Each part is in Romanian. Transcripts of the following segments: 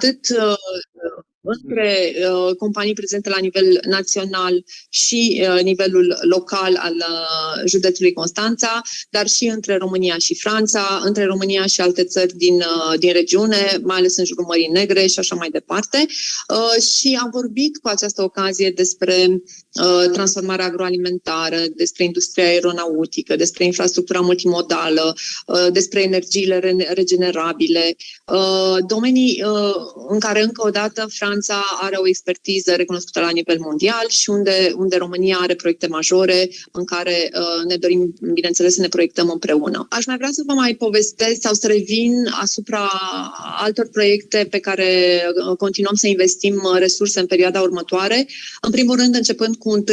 atât între companii prezente la nivel național și nivelul local al județului Constanța, dar și între România și Franța, între România și alte țări din regiune, mai ales în jurul Mării Negre și așa mai departe. Și am vorbit cu această ocazie despre transformarea agroalimentară, despre industria aeronautică, despre infrastructura multimodală, despre energiile regenerabile, domenii în care, încă o dată, Franța are o expertiză recunoscută la nivel mondial și unde România are proiecte majore în care ne dorim, bineînțeles, să ne proiectăm împreună. Aș mai vrea să vă mai povestesc sau să revin asupra altor proiecte pe care continuăm să investim resurse în perioada următoare. În primul rând, începând cu 1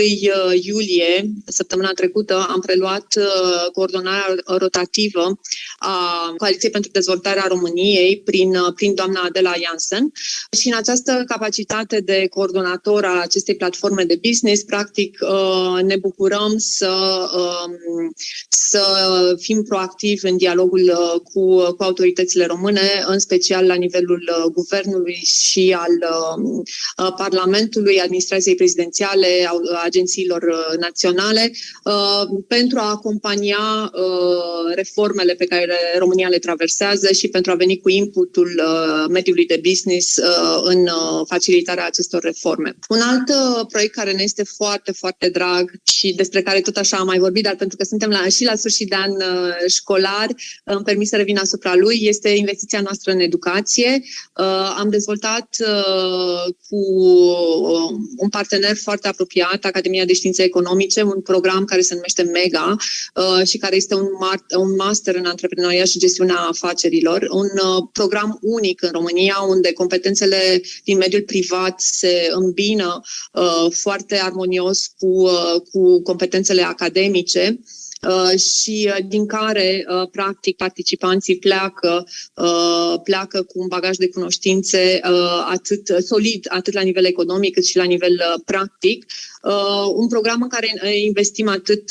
iulie, săptămâna trecută, am preluat coordonarea rotativă a Coaliției pentru Dezvoltarea României prin doamna Adela Jansen și în această capacitate de coordonator a acestei platforme de business, practic ne bucurăm să fim proactivi în dialogul cu autoritățile române, în special la nivelul guvernului și al Parlamentului, administrației prezidențiale, agențiilor naționale, pentru a acompania reformele pe care România le traversează și pentru a veni cu inputul mediului de business în facilitarea acestor reforme. Un alt proiect care ne este foarte, foarte drag și despre care tot așa am mai vorbit, dar pentru că suntem și la sfârșit de an școlar, îmi permis să revin asupra lui, este investiția noastră în educație. Am dezvoltat cu un partener foarte apropiat, Academia de Științe Economice, un program care se numește MEGA și care este un master în antreprenoriat și gestiunea afacerilor, un program unic în România, unde competențele din mediul privat se îmbină foarte armonios cu competențele academice și din care, practic, participanții pleacă cu un bagaj de cunoștințe atât solid, atât la nivel economic, cât și la nivel practic. Un program în care investim atât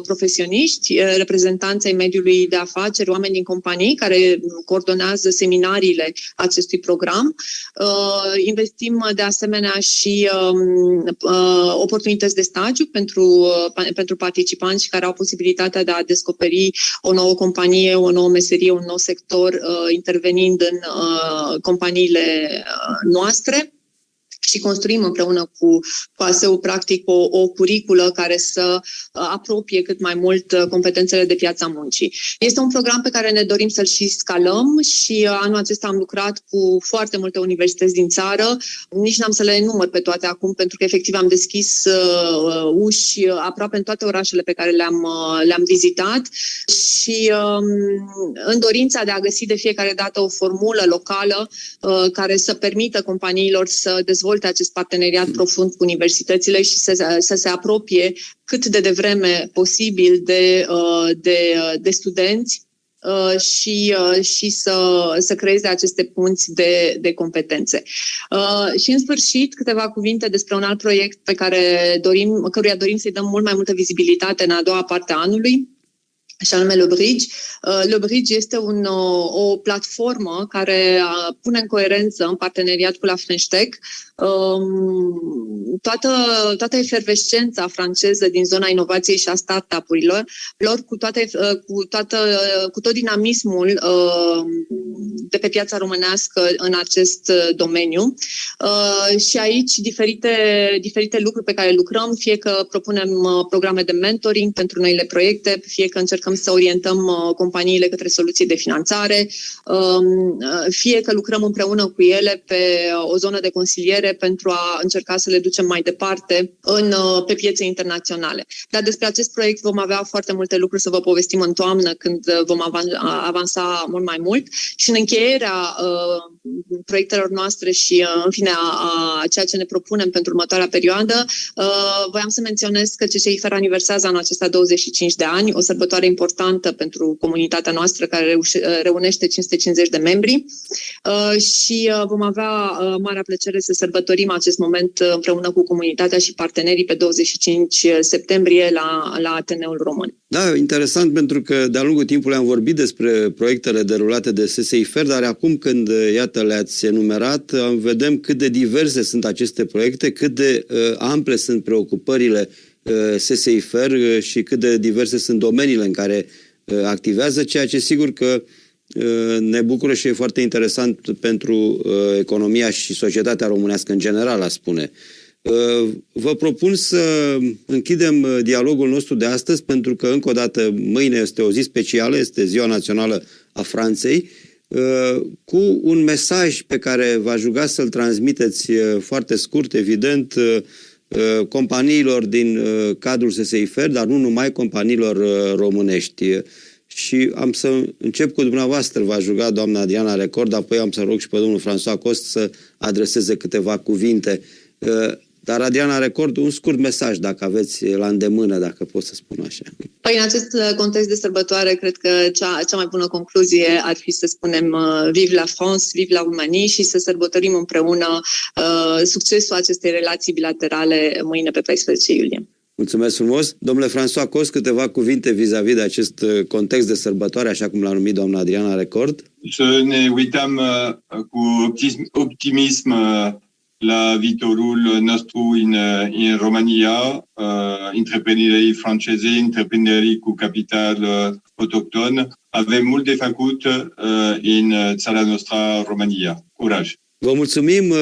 profesioniști, reprezentanții mediului de afaceri, oameni din companii care coordonează seminariile acestui program. Investim de asemenea și oportunități de stagiu pentru participanți care au posibilitatea de a descoperi o nouă companie, o nouă meserie, un nou sector, intervenind în companiile noastre. Și construim împreună cu ASEU, practic, o curiculă care să apropie cât mai mult competențele de piața muncii. Este un program pe care ne dorim să-l și scalăm și anul acesta am lucrat cu foarte multe universități din țară. Nici n-am să le enumăr pe toate acum, pentru că efectiv am deschis uși aproape în toate orașele pe care le-am vizitat și în dorința de a găsi de fiecare dată o formulă locală care să permită companiilor să dezvolte acest parteneriat profund cu universitățile și să se apropie cât de devreme posibil de studenți și să creeze aceste punți de competențe. Și în sfârșit, câteva cuvinte despre un alt proiect căruia dorim să-i dăm mult mai multă vizibilitate în a doua parte a anului, și anume Le Bridge. Le Bridge este o platformă care pune în coerență, în parteneriat cu la French Tech, toată efervescența franceză din zona inovației și a startup-urilor, cu tot dinamismul de pe piața românească în acest domeniu. Și aici diferite lucruri pe care lucrăm, fie că propunem programe de mentoring pentru noile proiecte, fie că încercăm să orientăm companiile către soluții de finanțare, fie că lucrăm împreună cu ele pe o zonă de consiliere pentru a încerca să le ducem mai departe pe piețe internaționale. Dar despre acest proiect vom avea foarte multe lucruri să vă povestim în toamnă, când vom avansa mult mai mult. Și în încheierea proiectelor noastre și, în fine, a ceea ce ne propunem pentru următoarea perioadă, voiam să menționez că CCI FER aniversează anul acesta 25 de ani, o sărbătoare importantă pentru comunitatea noastră, care reunește 550 de membri și vom avea marea plăcere să sărbătorim acest moment împreună cu comunitatea și partenerii pe 25 septembrie la Ateneul Român. Da, interesant, pentru că de-a lungul timpului am vorbit despre proiectele derulate de CCI FER, dar acum când, iată, iată, le-ați enumerat, vedem cât de diverse sunt aceste proiecte, cât de ample sunt preocupările SSIFER și cât de diverse sunt domeniile în care activează, ceea ce sigur că ne bucură și e foarte interesant pentru economia și societatea românească în general, aș spune. Vă propun să închidem dialogul nostru de astăzi, pentru că, încă o dată, mâine este o zi specială, este Ziua Națională a Franței, cu un mesaj pe care v-aș ruga să-l transmiteți foarte scurt, evident, companiilor din cadrul SSIFER, dar nu numai, companiilor românești. Și am să încep cu dumneavoastră, v-aș ruga, doamna Adriana Record, apoi am să rog și pe domnul François Cost să adreseze câteva cuvinte. Dar, Adriana Record, un scurt mesaj, dacă aveți la îndemână, dacă pot să spun așa. Păi, în acest context de sărbătoare, cred că cea mai bună concluzie ar fi să spunem Vive la France, Vive la Roumanie și să sărbătorim împreună succesul acestei relații bilaterale mâine pe 14 iulie. Mulțumesc frumos. Domnule François Cost, câteva cuvinte vis-a-vis de acest context de sărbătoare, așa cum l-a numit doamna Adriana Record. Să ne uităm cu optimism la viitorul nostru în România, întreprinderii franceze, întreprinderii cu capital autohton. Avem mult de făcut în țara noastră, România. Curaj! Vă mulțumim.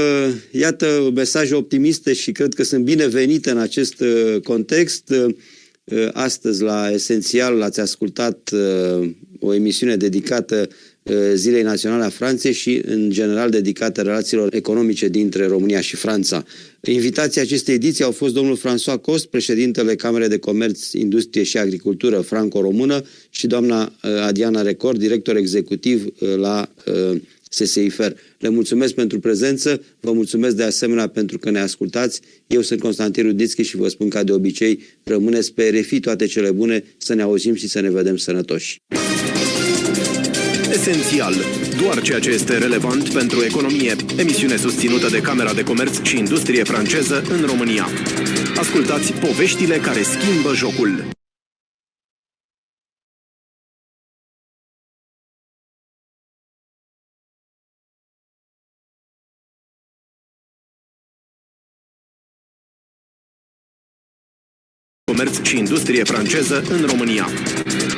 Iată mesaje optimiste și cred că sunt binevenite în acest context. Astăzi, la Esențial, ați ascultat o emisiune dedicată Zilei Naționale a Franței și, în general, dedicată relațiilor economice dintre România și Franța. Invitații acestei ediții au fost domnul François Cost, președintele Camerei de Comerț, Industrie și Agricultură franco-română, și doamna Adriana Record, director executiv la SSIFER. Le mulțumesc pentru prezență, vă mulțumesc de asemenea pentru că ne ascultați. Eu sunt Constantin Rudnițchi și vă spun ca de obicei, rămâneți pe RFI, toate cele bune, să ne auzim și să ne vedem sănătoși. Esențial. Doar ceea ce este relevant pentru economie. Emisiune susținută de Camera de Comerț și Industrie franceză în România. Ascultați poveștile care schimbă jocul. Comerț și Industrie franceză în România.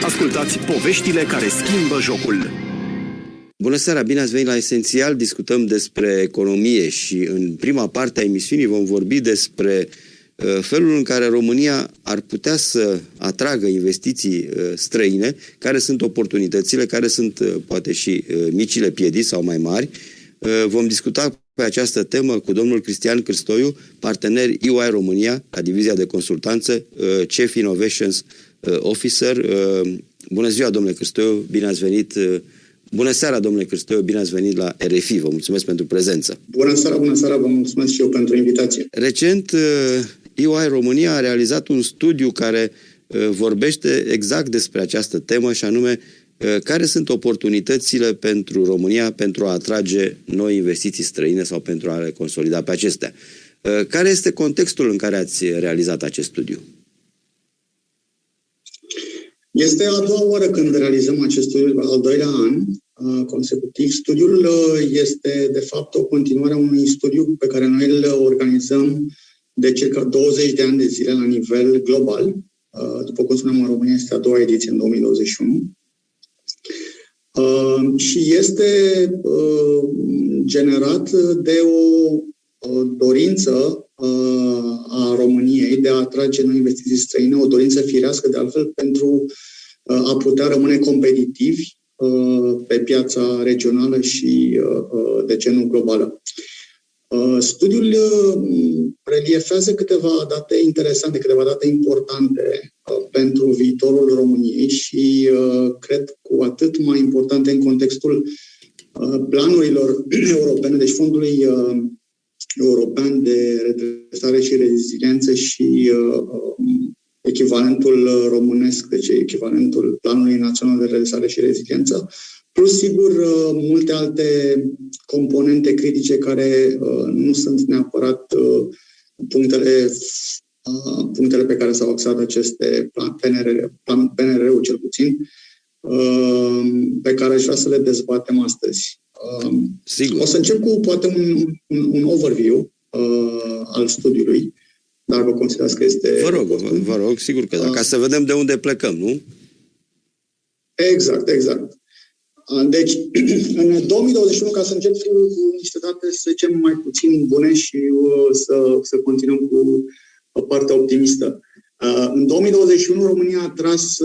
Ascultați poveștile care schimbă jocul. Bună seara, bine ați venit la Esențial. Discutăm despre economie și în prima parte a emisiunii vom vorbi despre felul în care România ar putea să atragă investiții străine, care sunt oportunitățile, care sunt poate și micile piedici sau mai mari. Vom discuta pe această temă cu domnul Cristian Cârstoiu, partener EY România, la divizia de consultanță, Chief Innovations Officer. Bună ziua, domnule Cârstoiu, bine ați venit. Bună seara, domnule Cârstoiu, bine ați venit la RFI. Vă mulțumesc pentru prezență. Bună seara, vă mulțumesc și eu pentru invitație. Recent, EY România a realizat un studiu care vorbește exact despre această temă, și anume care sunt oportunitățile pentru România pentru a atrage noi investiții străine sau pentru a le consolida pe acestea. Care este contextul în care ați realizat acest studiu? Este a doua oară când realizăm acest studiu, al doilea an consecutiv. Studiul este, de fapt, o continuare a unui studiu pe care noi îl organizăm de circa 20 de ani de zile la nivel global. După cum spuneam, în România este a doua ediție în 2021. Și este generat de o dorință a României de a atrage noi investiții străine, o dorință firească de altfel pentru a putea rămâne competitivi pe piața regională și, de ce nu, globală. Studiul reliefează câteva date interesante, câteva date importante pentru viitorul României și cred cu atât mai importante în contextul planurilor europene, deci Fondului European de Redresare și Reziliență și echivalentul românesc, deci echivalentul Planului Național de Redresare și Reziliență, plus, sigur, multe alte componente critice care nu sunt neapărat punctele pe care s-au axat aceste PNR-ul cel puțin, pe care aș vrea să le dezbatem astăzi. Sigur. O să încep cu poate un overview al studiului, dacă considerați că este... Vă rog, sigur că da, ca să vedem de unde plecăm, nu? Exact. Deci, în 2021, ca să încep cu niște date, să zicem, mai puțin bune și să continuăm cu partea optimistă. În 2021, România a tras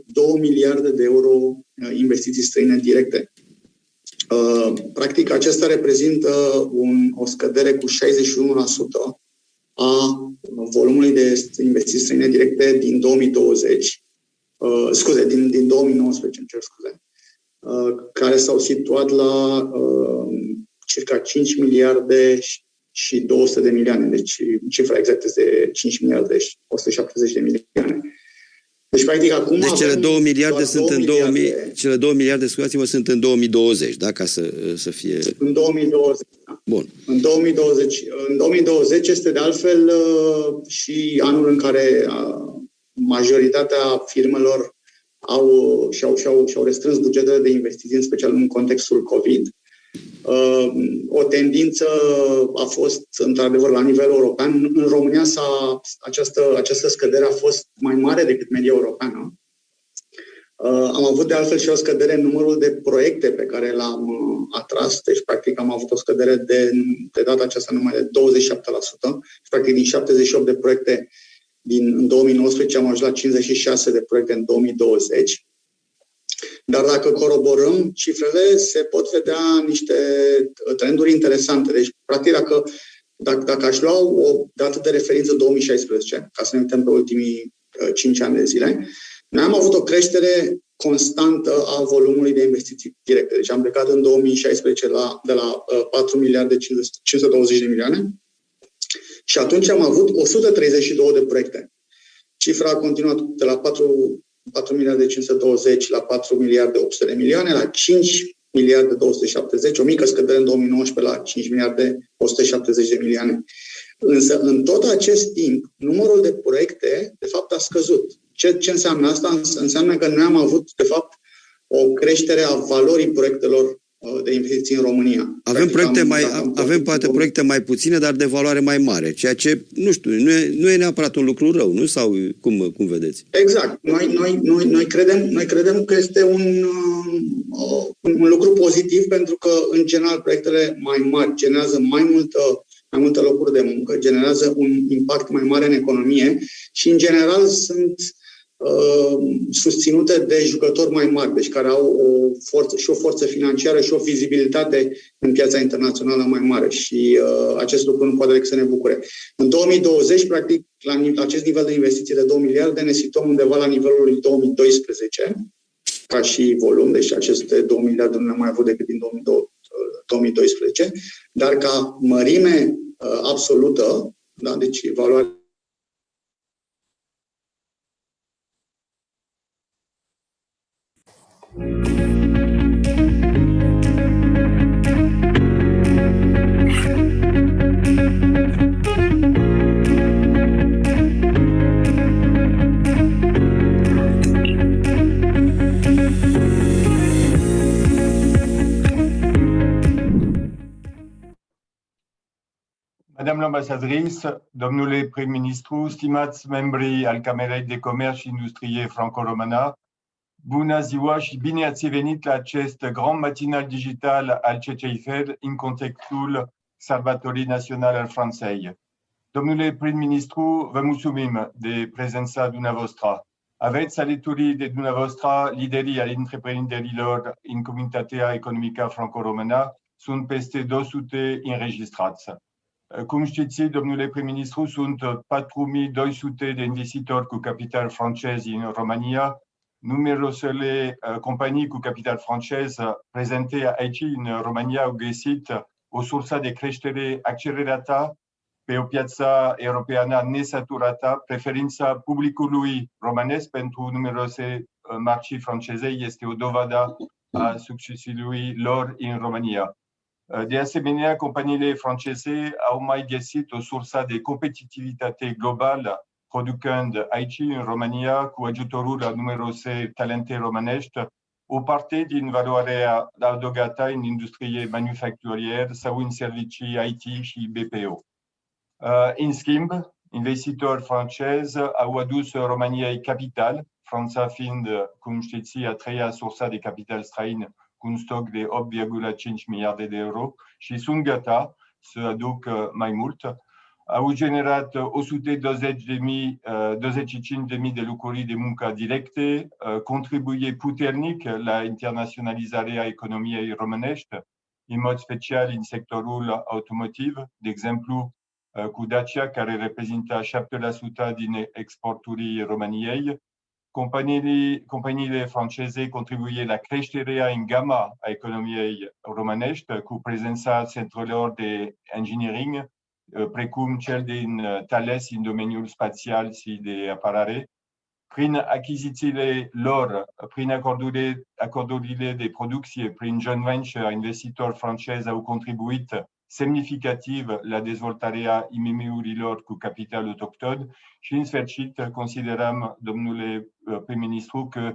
2 miliarde de euro investiții străine directe. Practic, acesta reprezintă o scădere cu 61% a volumului de investiții străine directe din 2020. Din 2019, îmi cer scuze, care s-au situat la circa 5 miliarde și 200 de milioane. Deci, cifra exactă este 5 miliarde și 170 de milioane. Deci, practic, acum deci cele 2 miliarde sunt în 2000, cele 2 miliarde, scuzați-mă, sunt în 2020, da? Ca să fie... În 2020, da. Bun. În 2020 este de altfel și anul în care majoritatea firmelor și-au restrâns bugetele de investiții, în special în contextul COVID. O tendință a fost, într-adevăr, la nivel european. În România această scădere a fost mai mare decât media europeană. Am avut de altfel și o scădere în numărul de proiecte pe care l-am atras. Deci, practic, am avut o scădere de data aceasta numai de 27%. Practic, din 78 de proiecte în 2019 am ajuns la 56 de proiecte în 2020. Dar dacă coroborăm cifrele, se pot vedea niște trenduri interesante. Deci, practic, dacă aș lua o dată de referință 2016, ca să ne uităm pe ultimii 5 ani de zile, noi am avut o creștere constantă a volumului de investiții directe. Deci am plecat în 2016 de la 4 miliarde 520 de milioane și atunci am avut 132 de proiecte. Cifra a continuat de la 4 miliarde 520 la 4 miliarde 800 de milioane, la 5 miliarde 270, o mică scădere în 2019 la 5 miliarde 170 de milioane. Însă, în tot acest timp, numărul de proiecte, de fapt, a scăzut. Ce înseamnă asta? Înseamnă că noi am avut, de fapt, o creștere a valorii proiectelor de investiții în România. Avem poate proiecte mai puține, dar de valoare mai mare, ceea ce, nu știu, nu e neapărat un lucru rău, nu? Sau cum vedeți? Exact. Noi credem că este un lucru pozitiv, pentru că, în general, proiectele mai mari generează mai multe locuri de muncă, generează un impact mai mare în economie și, în general, sunt susținute de jucători mai mari, deci care au o forță financiară și o vizibilitate în piața internațională mai mare. Și acest lucru nu poate decât să ne bucure. În 2020, practic, la acest nivel de investiții de 2 miliarde, ne situăm undeva la nivelul lui 2012, ca și volum, deci aceste 2 miliarde nu le-am mai avut decât din 2012, dar ca mărime absolută, da, deci valoarea Madame l'ambassadrice, domnule prim-ministru, stimați membrii al Camerei de Comerț și Industrie Franco-Română, bună ziua și bine ați venit la acest grand matinal digital al CCIFR în contextul Sărbătorii Naționale al Franței. Domnule prim-ministru, vă mulțumim de prezența dumneavoastră. Aveți alături de dumneavoastră liderii al întreprinderilor în comunitatea economică franco-română, sunt peste 200 înregistrați. Cum știți, domnule prim-ministru, sunt 4200 de investitori cu capital francez în România. Numerosele companii cu capital francez prezente aici în România au găsit o sursă de creștere accelerată pe o piață europeană nesaturată. Preferința publicului românesc pentru numeroase mărci franceze este o dovadă a succesului lor în România. De asemenea, companiile franceze au mai găsit o sursă de competitivitate globală, producând aici, în România, cu ajutorul a numerose talente românești, o parte din valoarea adăugată în industrie manufacturieră sau în servicii IT și BPO. În schimb, investitori francezi au adus României capital, Franța fiind, cum știți, a treia sursă de capital străin cu un stoc de 8,5 miliarde de euro și sunt gata să aducă mai mult. Au generat 125.000 de locuri de muncă directe, contribuie puternic la internaționalizarea economiei românești, în mod special în sectorul automotiv, de exemplu, cu Dacia, care reprezintă 7% din exporturile României. Companiile franceze contribuie la creșterea în gama a economiei românești, cu prezența centrelor de engineering, precum cel din Thales în domeniul spațial și de apărare. Prin achizițiile lor, prin acordurile de producție, prin joint venture, investitori francezi au contribuit semnificativ la dezvoltarea IMM-urilor cu capital autohton și, în sfârșit, considerăm, domnule prim-ministru, că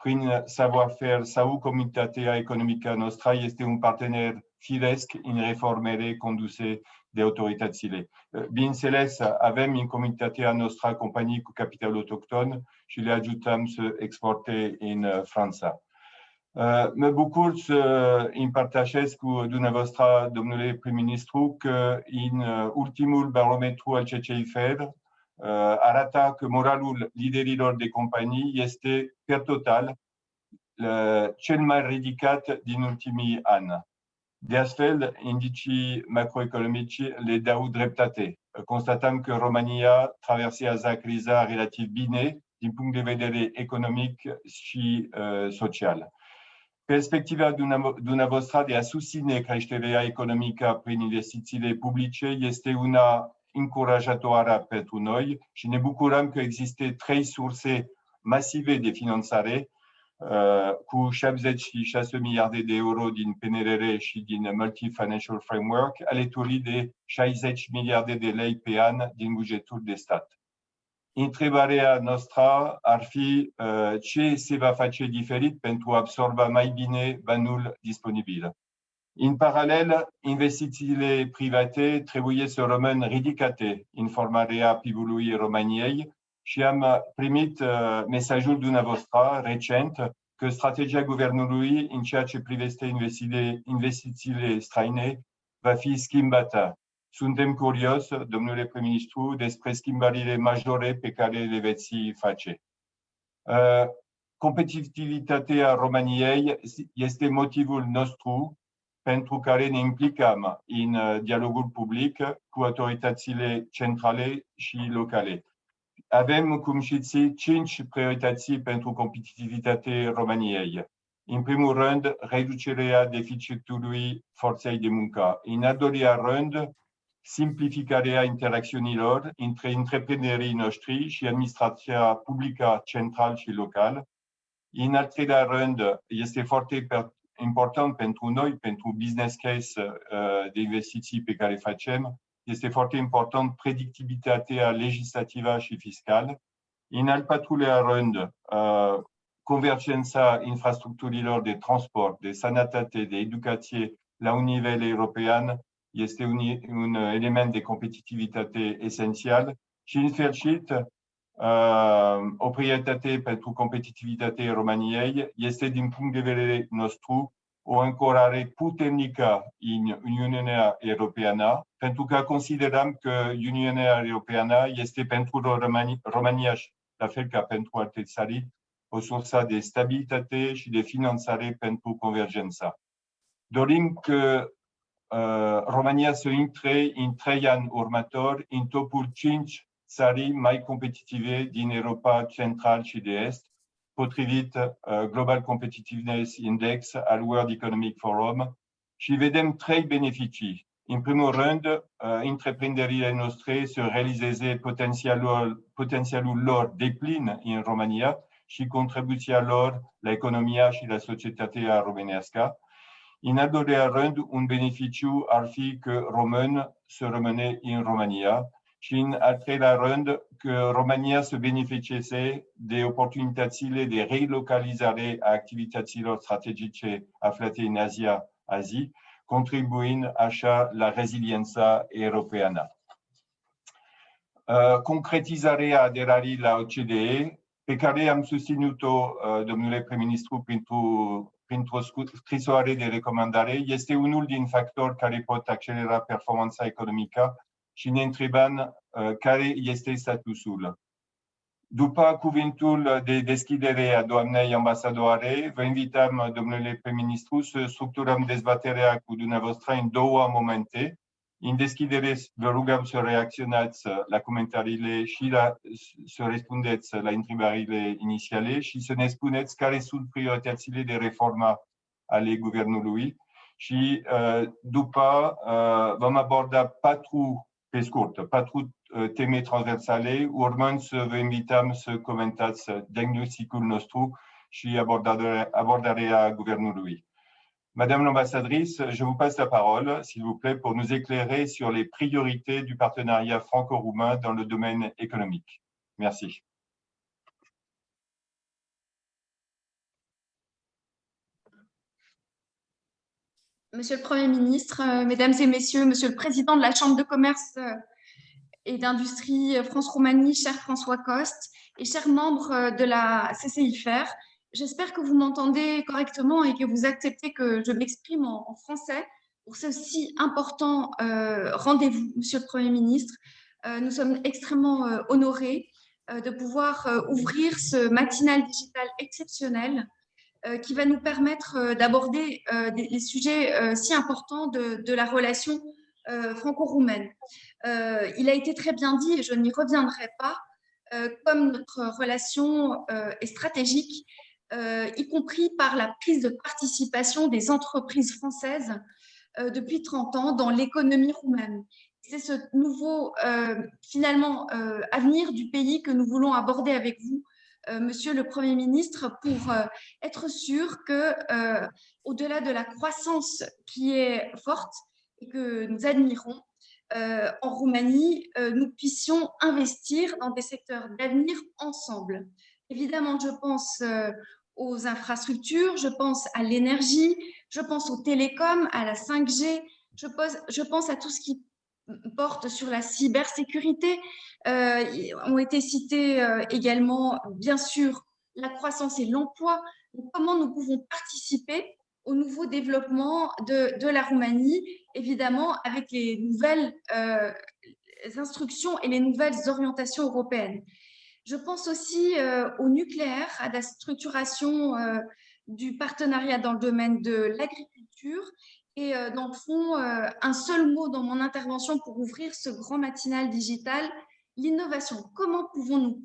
prin savoir-faire sau comunitatea economică noastră este un partener firesc în reformele conduse de autoritățile. Bineînțeles, avem în comunitatea noastră companii cu capital autohton și le ajutăm să exporte în Franța. Mă bucur să împărtășesc cu dumneavoastră, domnule prim-ministru, că în ultimul barometru al CCIFR arată că moralul liderilor de companii este, per total, cel mai ridicat din ultimii ani. De astfel, indicii macroeconomici le dau dreptate. Constatăm că România traversează criza relativ bine din punct de vedere economic și social. Perspectiva dumneavoastră de a susține creșterea economică prin investițiile publice este una încurajatoare pentru noi și ne bucurăm că există 3 surse masive de finanțare, cu 76 miliarde de euro din PNRR și din Multi-Financial Framework, alături de 60 miliarde de lei pe an din bugetul de stat. Întrebarea noastră ar fi ce se va face diferit pentru a absorba mai bine banul disponibil. În paralel, investițiile private trebuie să rămână ridicate în formarea PIB-ului României și am primit mesajul dumneavoastră recent că strategia guvernului în ceea ce privește investițiile străine va fi schimbată. Suntem curioși, domnule prim-ministru, despre schimbările majore pe care le veți face. Competitivitatea României este motivul nostru pentru care ne implicăm în dialogul public cu autoritățile centrale și locale. Avem, cum știți, 5 priorități pentru competitivitatea României. În primul rând, reducerea deficitului forței de muncă. În al doilea rând, simplificarea interacțiunilor între întreprinderii noștri și administrația publică centrală și locală. În al treilea rând, este foarte important pentru noi, pentru business case de investiții pe care facem, este foarte important predictibilitatea legislativă și fiscală. În al patrulea rând, convergența infrastructurilor de transport, de sănătate, de educație la un nivel european este un element de competitivitate esențial și, în sfârșit, o prioritate pentru competitivitatea României este, din punct de vedere nostru, o ancorare puternică în Uniunea Europeană, pentru că considerăm că Uniunea Europeană este pentru România, la fel ca pentru alte țări, o sursă de stabilitate și de finanțare pentru convergența. Dorim că România să intre în 3 ani următori în topul 5 țări mai competitive din Europa Centrală și de Est, potrivit Global Competitiveness Index al World Economic Forum, și vedem 3 beneficii. În primul rând, întreprinderile noastre să realizeze potențialul lor deplin în România și contribuția lor la economia și la societatea românească. În al doilea rând, un beneficiu ar fi că români să rămâne în România și în al treilea rând că România să beneficieze de oportunitățile de relocalizare a activităților strategice aflate în Asia, contribuind așa la reziliența europeană. Concretizarea aderării la OCDE, pe care am susținut-o, domnule prim-ministru, printr-o scrisoare de recomandare, este unul din factori care pot accelera performanța economică și ne întrebăm care este statusul. După cuvântul de deschidere a doamnei ambasadoare, vă invităm, domnule prim-ministru, să structurăm dezbaterea cu dumneavoastră în două momente. În deschidere vă rugăm să reacționați la comentariile și să răspundeți la întrebările inițiale și să ne spuneți care sunt prioritățile de reformă ale guvernului. Și după vom aborda patru teme transversale, urmând să vă invităm să comentați diagnosticul nostru și abordarea guvernului. Madame l'ambassadrice, je vous passe la parole, s'il vous plaît, pour nous éclairer sur les priorités du partenariat franco-roumain dans le domaine économique. Merci. Monsieur le Premier ministre, Mesdames et Messieurs, Monsieur le Président de la Chambre de commerce et d'industrie France-Roumanie, cher François Coste, et chers membres de la CCIFR, j'espère que vous m'entendez correctement et que vous acceptez que je m'exprime en français pour ce si important rendez-vous, Monsieur le Premier ministre. Nous sommes extrêmement honorés de pouvoir ouvrir ce matinal digital exceptionnel qui va nous permettre d'aborder les sujets si importants de la relation franco-roumaine. Il a été très bien dit, et je n'y reviendrai pas, comme notre relation est stratégique, y compris par la prise de participation des entreprises françaises depuis 30 ans dans l'économie roumaine. C'est ce nouveau, finalement, avenir du pays que nous voulons aborder avec vous, Monsieur le Premier ministre, pour être sûr que, au-delà de la croissance qui est forte et que nous admirons en Roumanie, nous puissions investir dans des secteurs d'avenir ensemble. Évidemment, je pense aux infrastructures, je pense à l'énergie, je pense aux télécoms, à la 5G, je pense à tout ce qui porte sur la cybersécurité. Ont été cités également, bien sûr, la croissance et l'emploi. Comment nous pouvons participer au nouveau développement de la Roumanie, évidemment, avec les nouvelles instructions et les nouvelles orientations européennes. Je pense aussi au nucléaire, à la structuration du partenariat dans le domaine de l'agriculture. Et dans le fond, un seul mot dans mon intervention pour ouvrir ce grand matinal digital, l'innovation. Comment pouvons-nous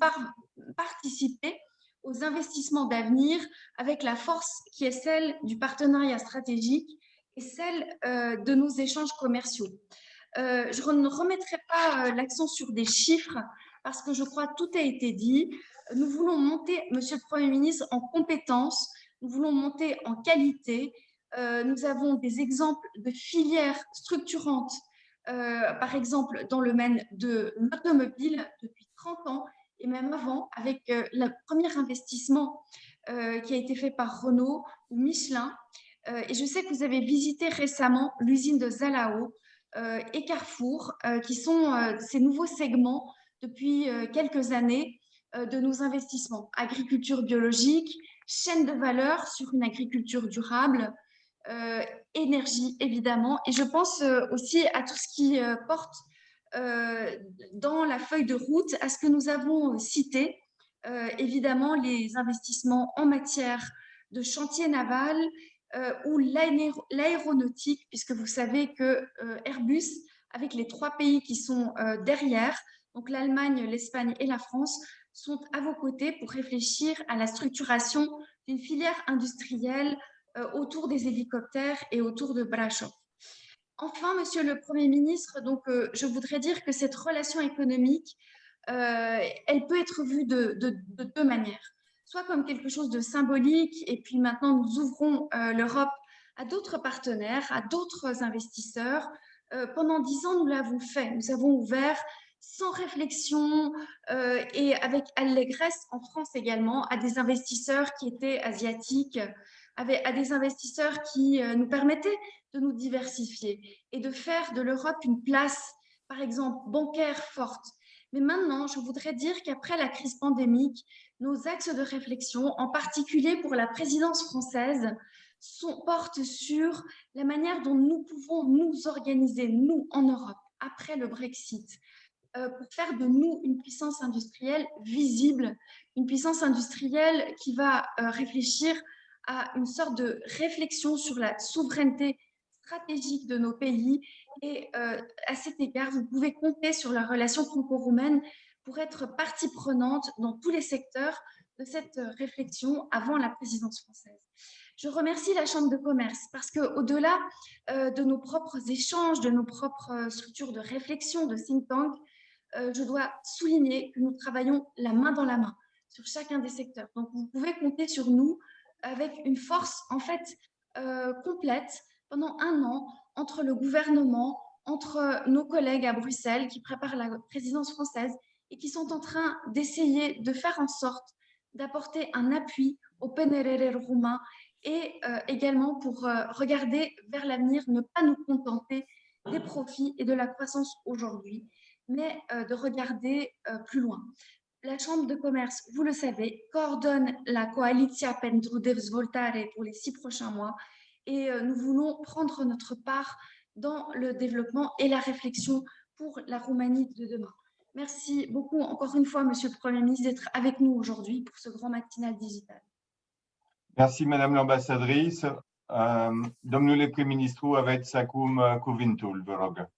participer aux investissements d'avenir avec la force qui est celle du partenariat stratégique et celle de nos échanges commerciaux? Je ne remettrai pas l'accent sur des chiffres parce que je crois que tout a été dit. Nous voulons monter, Monsieur le Premier ministre, en compétences, nous voulons monter en qualité. Nous avons des exemples de filières structurantes, par exemple dans le domaine de l'automobile depuis 30 ans et même avant, avec le premier investissement qui a été fait par Renault ou Michelin. Et je sais que vous avez visité récemment l'usine de Zalao et Carrefour, qui sont ces nouveaux segments depuis quelques années de nos investissements. Agriculture biologique, chaîne de valeur sur une agriculture durable, énergie évidemment, et je pense aussi à tout ce qui porte dans la feuille de route, à ce que nous avons cité, évidemment les investissements en matière de chantier naval ou l'aéronautique, puisque vous savez que Airbus, avec les 3 pays qui sont derrière, donc l'Allemagne, l'Espagne et la France, sont à vos côtés pour réfléchir à la structuration d'une filière industrielle autour des hélicoptères et autour de Brașov. Enfin, Monsieur le Premier ministre, donc, je voudrais dire que cette relation économique, elle peut être vue de 2 manières. Soit comme quelque chose de symbolique, et puis maintenant nous ouvrons l'Europe à d'autres partenaires, à d'autres investisseurs. Pendant 10 ans, nous l'avons fait. Nous avons ouvert sans réflexion et avec allégresse en France également, à des investisseurs qui étaient asiatiques, à des investisseurs qui nous permettaient de nous diversifier et de faire de l'Europe une place, par exemple, bancaire forte. Mais maintenant, je voudrais dire qu'après la crise pandémique, nos axes de réflexion, en particulier pour la présidence française, portent sur la manière dont nous pouvons nous organiser, nous, en Europe, après le Brexit, pour faire de nous une puissance industrielle visible, une puissance industrielle qui va réfléchir à une sorte de réflexion sur la souveraineté stratégique de nos pays. Et à cet égard, vous pouvez compter sur la relation franco-roumaine pour être partie prenante dans tous les secteurs de cette réflexion avant la présidence française. Je remercie la Chambre de commerce parce qu'au-delà de nos propres échanges, de nos propres structures de réflexion, de think tank, je dois souligner que nous travaillons la main dans la main sur chacun des secteurs. Donc, vous pouvez compter sur nous avec une force en fait complète pendant un an entre le gouvernement, entre nos collègues à Bruxelles qui préparent la présidence française et qui sont en train d'essayer de faire en sorte d'apporter un appui au PNRR roumain et également pour regarder vers l'avenir, ne pas nous contenter des profits et de la croissance aujourd'hui, mais de regarder plus loin. La Chambre de commerce, vous le savez, coordonne la Coaliția pentru Dezvoltare pour les 6 prochains mois et nous voulons prendre notre part dans le développement et la réflexion pour la Roumanie de demain. Merci beaucoup encore une fois, Monsieur le Premier ministre, d'être avec nous aujourd'hui pour ce grand matinal digital. Merci, Madame l'ambassadrice. Domnule prim-ministru, aveți acum cuvântul, vă rog.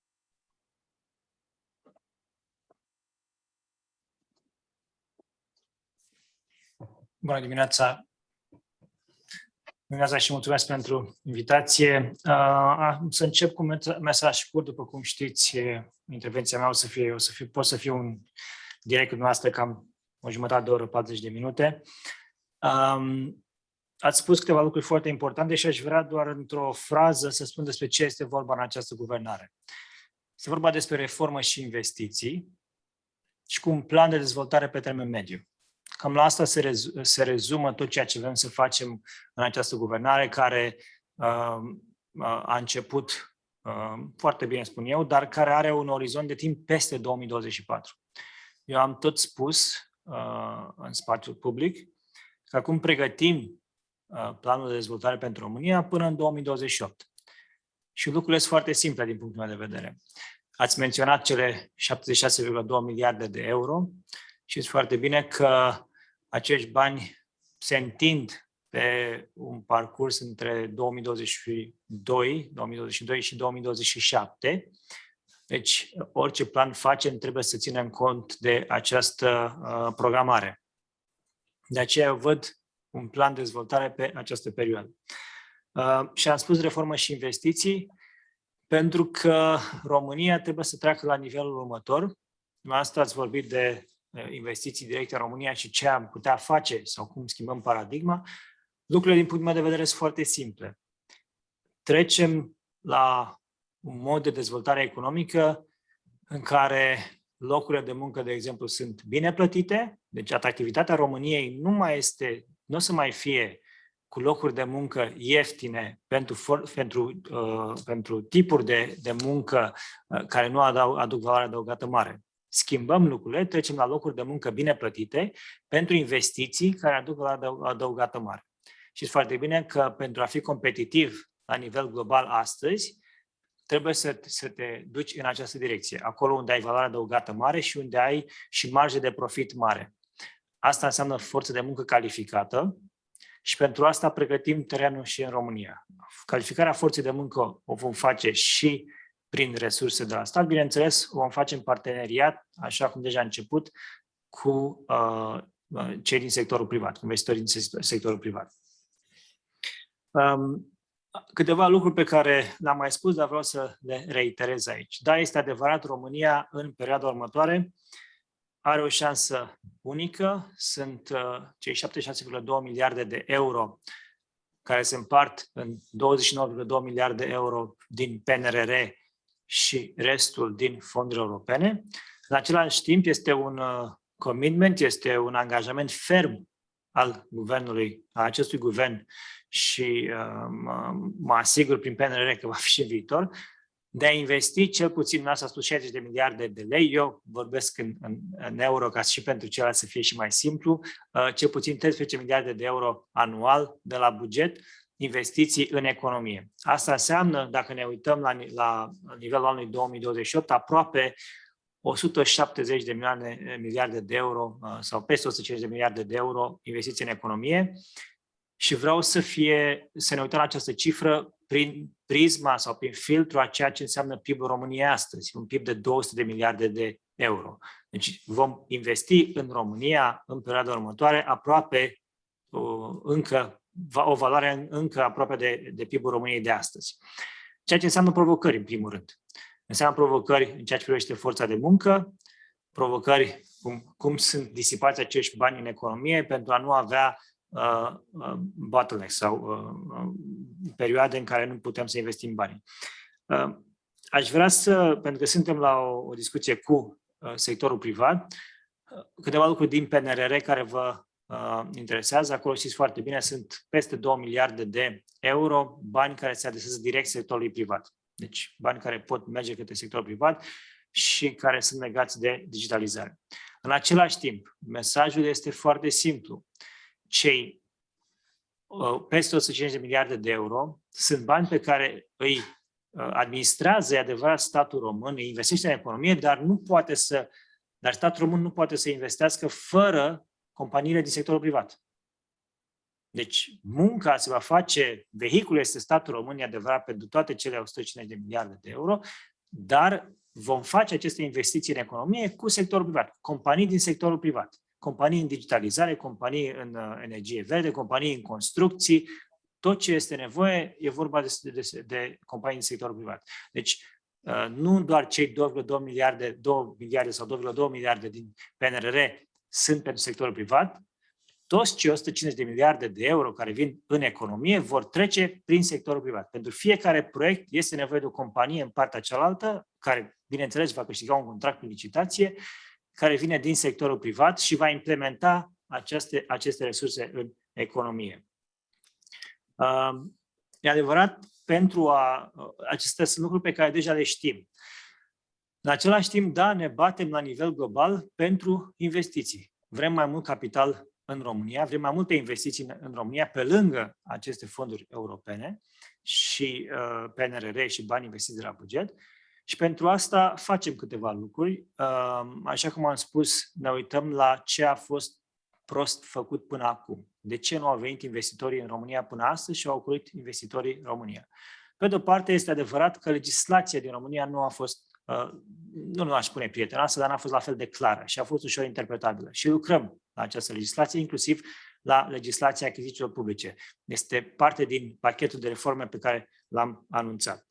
Bună dimineața! Și mulțumesc pentru invitație. Să încep cu un mesaj scurt. După cum știți, intervenția mea pot să fiu un direct cu dumneavoastră cam o jumătate de oră, 40 de minute. Ați spus câteva lucruri foarte importante și aș vrea doar într-o frază să spun despre ce este vorba în această guvernare. Este vorba despre reformă și investiții și cu un plan de dezvoltare pe termen mediu. Cam la asta se rezumă tot ceea ce vrem să facem în această guvernare, care a început foarte bine, spun eu, dar care are un orizont de timp peste 2024. Eu am tot spus în spațiul public că acum pregătim planul de dezvoltare pentru România până în 2028. Și lucrurile sunt foarte simple din punctul meu de vedere. Ați menționat cele 76,2 miliarde de euro. Știți foarte bine că acești bani se întind pe un parcurs între 2022 și 2027. Deci, orice plan facem trebuie să ținem cont de această programare. De aceea eu văd un plan de dezvoltare pe această perioadă. Și am spus reformă și investiții pentru că România trebuie să treacă la nivelul următor. Asta ați vorbit de investiții directe în România și ce am putea face sau cum schimbăm paradigma. Lucrurile din punctul meu de vedere sunt foarte simple. Trecem la un mod de dezvoltare economică în care locurile de muncă, de exemplu, sunt bine plătite, deci atractivitatea României nu o să mai fie cu locuri de muncă ieftine pentru tipuri de muncă care nu aduc valoare adăugată mare. Schimbăm lucrurile, trecem la locuri de muncă bine plătite pentru investiții care aduc valoare adăugată mare. Știți foarte bine că pentru a fi competitiv la nivel global astăzi, trebuie să te duci în această direcție, acolo unde ai valoare adăugată mare și unde ai și marge de profit mare. Asta înseamnă forță de muncă calificată și pentru asta pregătim terenul și în România. Calificarea forței de muncă o vom face și prin resurse de la stat, bineînțeles, o vom face în parteneriat, așa cum deja a început, cu cei din sectorul privat, cu investitorii din sectorul privat. Câteva lucruri pe care le-am mai spus, dar vreau să le reiterez aici. Da, este adevărat, România în perioada următoare are o șansă unică. Sunt cei 76,2 miliarde de euro care se împart în 29,2 miliarde de euro din PNRR și restul din fonduri europene. În același timp, este un commitment, este un angajament ferm al guvernului, a acestui guvern și mă asigur prin PNRR că va fi și în viitor, de a investi cel puțin, s-a spus 60 de miliarde de lei, eu vorbesc în euro ca și pentru ceilalți să fie și mai simplu, cel puțin 13 miliarde de euro anual de la buget, investiții în economie. Asta înseamnă, dacă ne uităm la nivelul anului 2028, aproape 170 de miliarde de euro sau peste 150 de miliarde de euro investiții în economie și vreau să ne uităm la această cifră prin prisma sau prin filtru a ceea ce înseamnă PIB-ul României astăzi, un PIB de 200 de miliarde de euro. Deci vom investi în România în perioada următoare aproape o valoare încă aproape de PIB-ul României de astăzi. Ceea ce înseamnă provocări, în primul rând. Înseamnă provocări în ceea ce privește forța de muncă, provocări cum sunt disipați acești bani în economie pentru a nu avea bottleneck sau perioade în care nu putem să investim banii. Aș vrea pentru că suntem la o discuție cu sectorul privat, câteva lucruri din PNRR care vă interesează. Acolo știți foarte bine, sunt peste 2 miliarde de euro, bani care se adresează direct sectorului privat. Deci bani care pot merge către sectorul privat și care sunt legați de digitalizare. În același timp, mesajul este foarte simplu. Cei peste 150 de miliarde de euro sunt bani pe care îi administrează, e adevărat, statul român, îi investește în economie, dar statul român nu poate să investească fără companiile din sectorul privat. Deci munca se va face, vehiculul este statul român, e adevărat, pentru toate cele 150 de miliarde de euro, dar vom face aceste investiții în economie cu sectorul privat, companii din sectorul privat, companii în digitalizare, companii în energie verde, companii în construcții, tot ce este nevoie e vorba de companii din sectorul privat. Deci nu doar cei 2,2 miliarde sau 2,2 miliarde din PNRR sunt pentru sectorul privat, toți cei 150 de miliarde de euro care vin în economie vor trece prin sectorul privat. Pentru fiecare proiect este nevoie de o companie în partea cealaltă, care, bineînțeles, va câștiga un contract prin licitație, care vine din sectorul privat și va implementa aceste resurse în economie. E adevărat, acestea sunt lucruri pe care deja le știm. În același timp, da, ne batem la nivel global pentru investiții. Vrem mai mult capital în România, vrem mai multe investiții în România pe lângă aceste fonduri europene și PNRR și bani investiți de la buget. Și pentru asta facem câteva lucruri. Așa cum am spus, ne uităm la ce a fost prost făcut până acum. De ce nu au venit investitorii în România până astăzi și au ocrotit investitorii în România? Pe de o parte, este adevărat că legislația din România nu a fost, nu aș spune prietenoasă, dar n-a fost la fel de clară și a fost ușor interpretabilă. Și lucrăm la această legislație, inclusiv la legislația achizițiilor publice. Este parte din pachetul de reforme pe care l-am anunțat.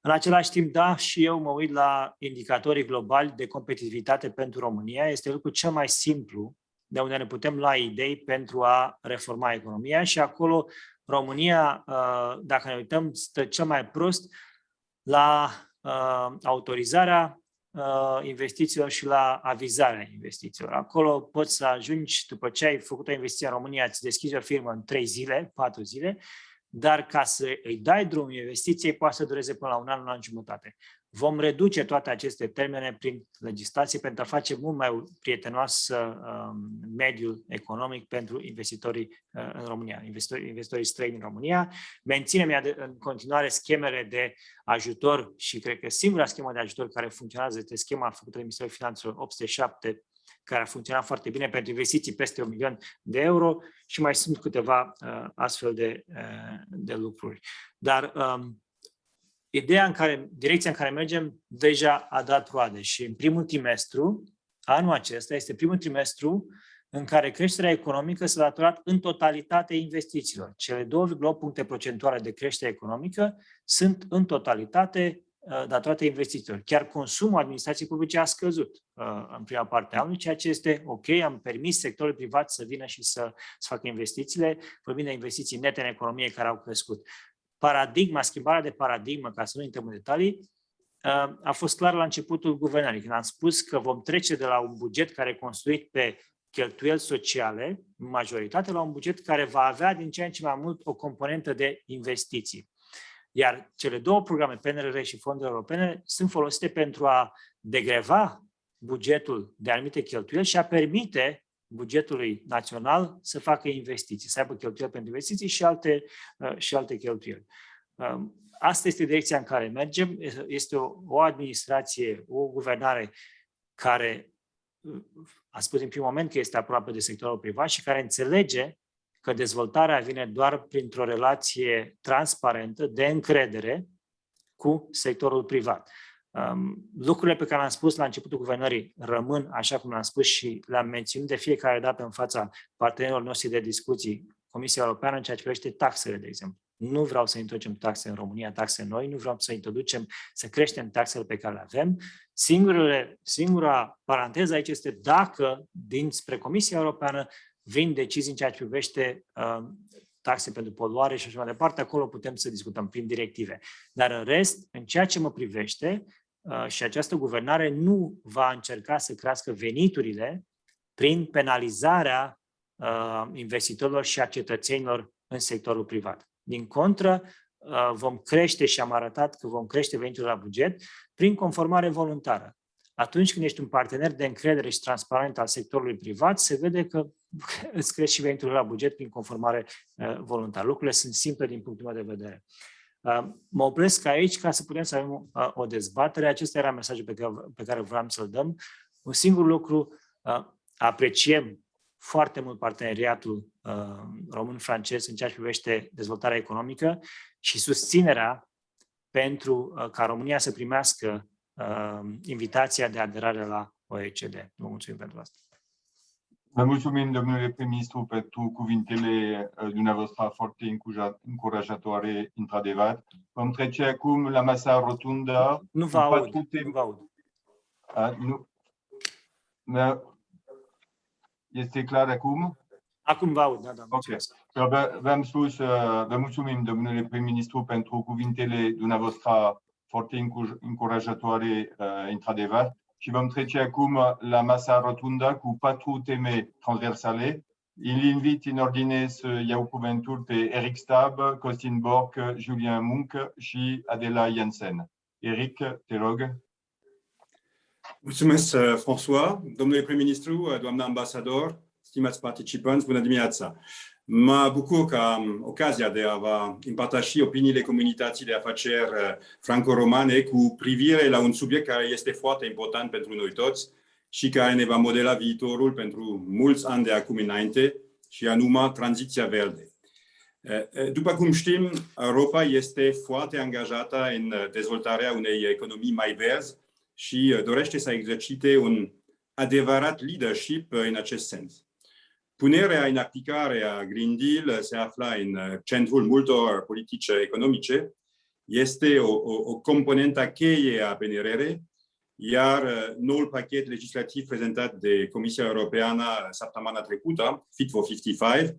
În același timp, da, și eu mă uit la indicatorii globali de competitivitate pentru România. Este lucrul cel mai simplu de unde ne putem lua idei pentru a reforma economia și acolo România, dacă ne uităm, stă cel mai prost la autorizarea investițiilor și la avizarea investițiilor. Acolo poți să ajungi, după ce ai făcut o investiție în România, îți deschizi o firmă în 3 zile, 4 zile, dar ca să îi dai drumul investiției, poate să dureze până la un an și jumătate. Vom reduce toate aceste termene prin legislație pentru a face mult mai prietenos mediul economic pentru investitorii în România, investitorii străini în România. Menținem în continuare schemele de ajutor și cred că singura schemă de ajutor care funcționează este schema făcută de Ministerul Finanțelor 807, care a funcționat foarte bine pentru investiții peste 1 milion de euro și mai sunt câteva astfel de lucruri. Dar direcția în care mergem deja a dat roade și în primul trimestru, anul acesta este primul trimestru în care creșterea economică s-a datorat în totalitate investițiilor. Cele 2,8 puncte procentuale de creștere economică sunt în totalitate datorate investițiilor. Chiar consumul administrației publice a scăzut în prima parte a anului, ceea ce este ok. Am permis sectorului privat să vină și să facă investițiile, vorbim de investiții nete în economie care au crescut. Schimbarea de paradigmă, ca să nu intrăm în detalii, a fost clar la începutul guvernării, când am spus că vom trece de la un buget care e construit pe cheltuieli sociale, în majoritate, la un buget care va avea din ce în ce mai mult o componentă de investiții. Iar cele două programe, PNRR și fondurile europene, sunt folosite pentru a degreva bugetul de anumite cheltuieli și a permite bugetului național să facă investiții, să aibă cheltuieli pentru investiții și alte cheltuieli. Asta este direcția în care mergem. Este o administrație, o guvernare care a spus în primul moment că este aproape de sectorul privat și care înțelege că dezvoltarea vine doar printr-o relație transparentă, de încredere cu sectorul privat. Lucrurile pe care le-am spus la începutul guvernării rămân, așa cum le-am spus și le-am menționat de fiecare dată în fața partenerilor noștri de discuții, Comisia Europeană, în ceea ce privește taxele, de exemplu. Nu vreau să introducem taxe în România, taxe noi, nu vreau să creștem taxele pe care le avem. Singura paranteză aici este dacă dinspre Comisia Europeană vin decizii în ceea ce privește taxe pentru poluare și așa mai departe, acolo putem să discutăm prin directive. Dar în rest, în ceea ce mă privește, și această guvernare nu va încerca să crească veniturile prin penalizarea investitorilor și a cetățenilor în sectorul privat. Din contră, vom crește și am arătat că vom crește veniturile la buget prin conformare voluntară. Atunci când ești un partener de încredere și transparent al sectorului privat, se vede că îți crești și veniturile la buget prin conformare voluntară. Lucrurile sunt simple din punctul meu de vedere. Mă opresc aici ca să putem să avem o dezbatere. Acesta era mesajul pe care vreau să-l dăm. Un singur lucru, apreciem foarte mult parteneriatul român-francez în ceea ce privește dezvoltarea economică și susținerea pentru ca România să primească invitația de aderare la OECD. Vă mulțumim pentru asta. Vă mulțumim, domnule prim-ministru, pentru cuvintele dumneavoastră foarte încurajatoare, într-adevăr. Vom trece acum la masa rotundă. Nu vă aud. Este clar acum? Acum vă aud, da, mulțumesc. Okay. V-am spus, vă mulțumim, domnule prim-ministru, pentru cuvintele dumneavoastră foarte încurajatoare, într-adevăr. Și vom trece acum la masa rotundă cu 4 teme transversale. Îl invit în ordine să iau cuvântul pe Eric Stab, Costin Borc, Julien Munch și Adela Jansen. Eric, te rog. Mulțumesc, François. Domnule prim-ministru, doamna ambasador, stimați participanți, bună dimineața! Mă bucur că am ocazia de a vă împărtăși opiniile comunității de afaceri franco-romane cu privire la un subiect care este foarte important pentru noi toți și care ne va modela viitorul pentru mulți ani de acum înainte, și anume tranziția verde. După cum știm, Europa este foarte angajată în dezvoltarea unei economii mai verzi și dorește să exercite un adevărat leadership în acest sens. Punerea în aplicare a Green Deal se află în centrul multor politici economice, este o componentă cheie a PNRR, iar noul pachet legislativ prezentat de Comisia Europeană săptămâna trecută, Fit for 55,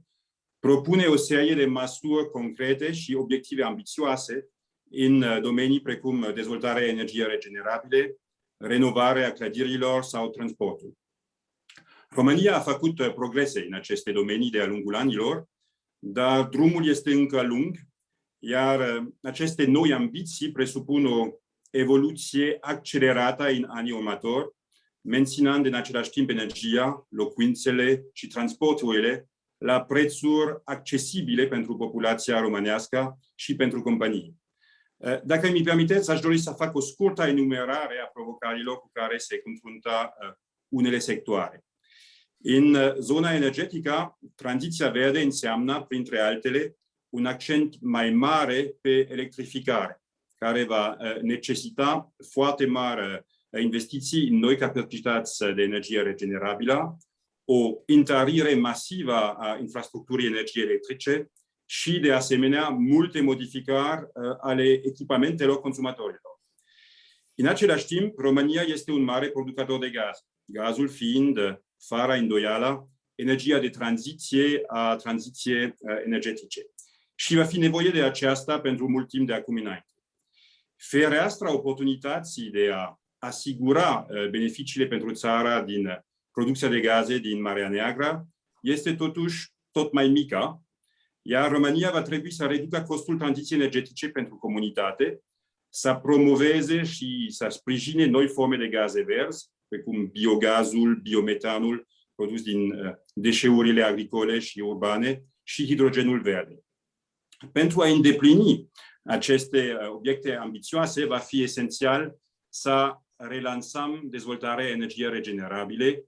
propune o serie de măsuri concrete și obiective ambițioase în domenii precum dezvoltarea energiei regenerabile, renovarea clădirilor sau transportul. România a făcut progrese în aceste domenii de-a lungul anilor, dar drumul este încă lung, iar aceste noi ambiții presupun o evoluție accelerată în anii următori, menținând în același timp energia, locuințele și transporturile la prețuri accesibile pentru populația românească și pentru companii. Dacă mi permiteți, aș dori să fac o scurtă enumerare a provocărilor cu care se confruntă unele sectoare. În zona energetică, tranziția verde înseamnă, printre altele, un accent mai mare pe electrificare, care va necesita foarte mari investiții în noi capacități de energie regenerabilă, o întărire masivă a infrastructurii energiei electrice și, de asemenea, multe modificări ale echipamentelor consumatorilor. În același timp, România este un mare producător de gaz, gazul fiind, fără îndoială, energia de tranziție a tranziției energetice. Și va fi nevoie de aceasta pentru mult timp de acum înainte. fereastra oportunității de a asigura beneficiile pentru țara din producția de gaze din Marea Neagră este totuși tot mai mică, iar România va trebui să reducă costul tranziției energetice pentru comunitate, să promoveze și să sprijine noi forme de gaze verzi, precum biogazul, biometanul produs din deșeurile agricole și urbane și hidrogenul verde. Pentru a îndeplini aceste obiecte ambițioase, va fi esențial să relansăm dezvoltarea energiei regenerabile,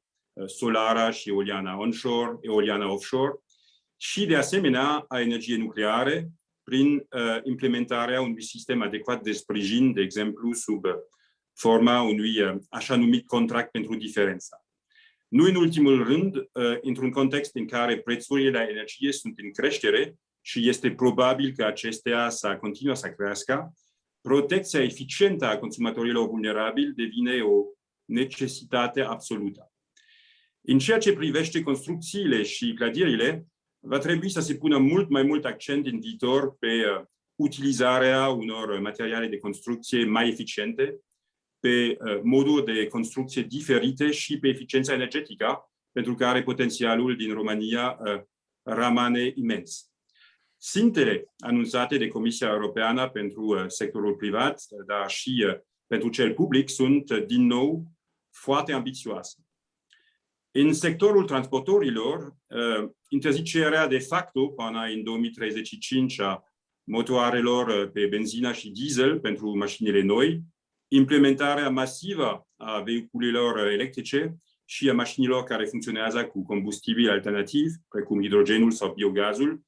solară și eoliană onshore, eoliană offshore, și de asemenea a energiei nucleare, prin implementarea unui sistem adecvat de sprijin, de exemplu, sub forma unui așa numit contract pentru diferență. Nu în ultimul rând, într-un context în care prețurile la energie sunt în creștere și este probabil că acestea să continue să crească, protecția eficientă a consumatorilor vulnerabili devine o necesitate absolută. În ceea ce privește construcțiile și clădirile, va trebui să se pună mult mai mult accent în viitor pe utilizarea unor materiale de construcție mai eficiente, pe moduri de construcție diferite și pe eficiența energetică, pentru care potențialul din România rămâne imens. Țintele anunțate de Comisia Europeană pentru sectorul privat, dar și pentru cel public, sunt din nou foarte ambițioase. În sectorul transporturilor, interzicerea de facto până în 2035 a motoarelor pe benzină și diesel pentru mașinile noi, implementarea masivă a vehiculelor electrice și a mașinilor care funcționează cu combustibili alternativi, precum hidrogenul sau biogazul,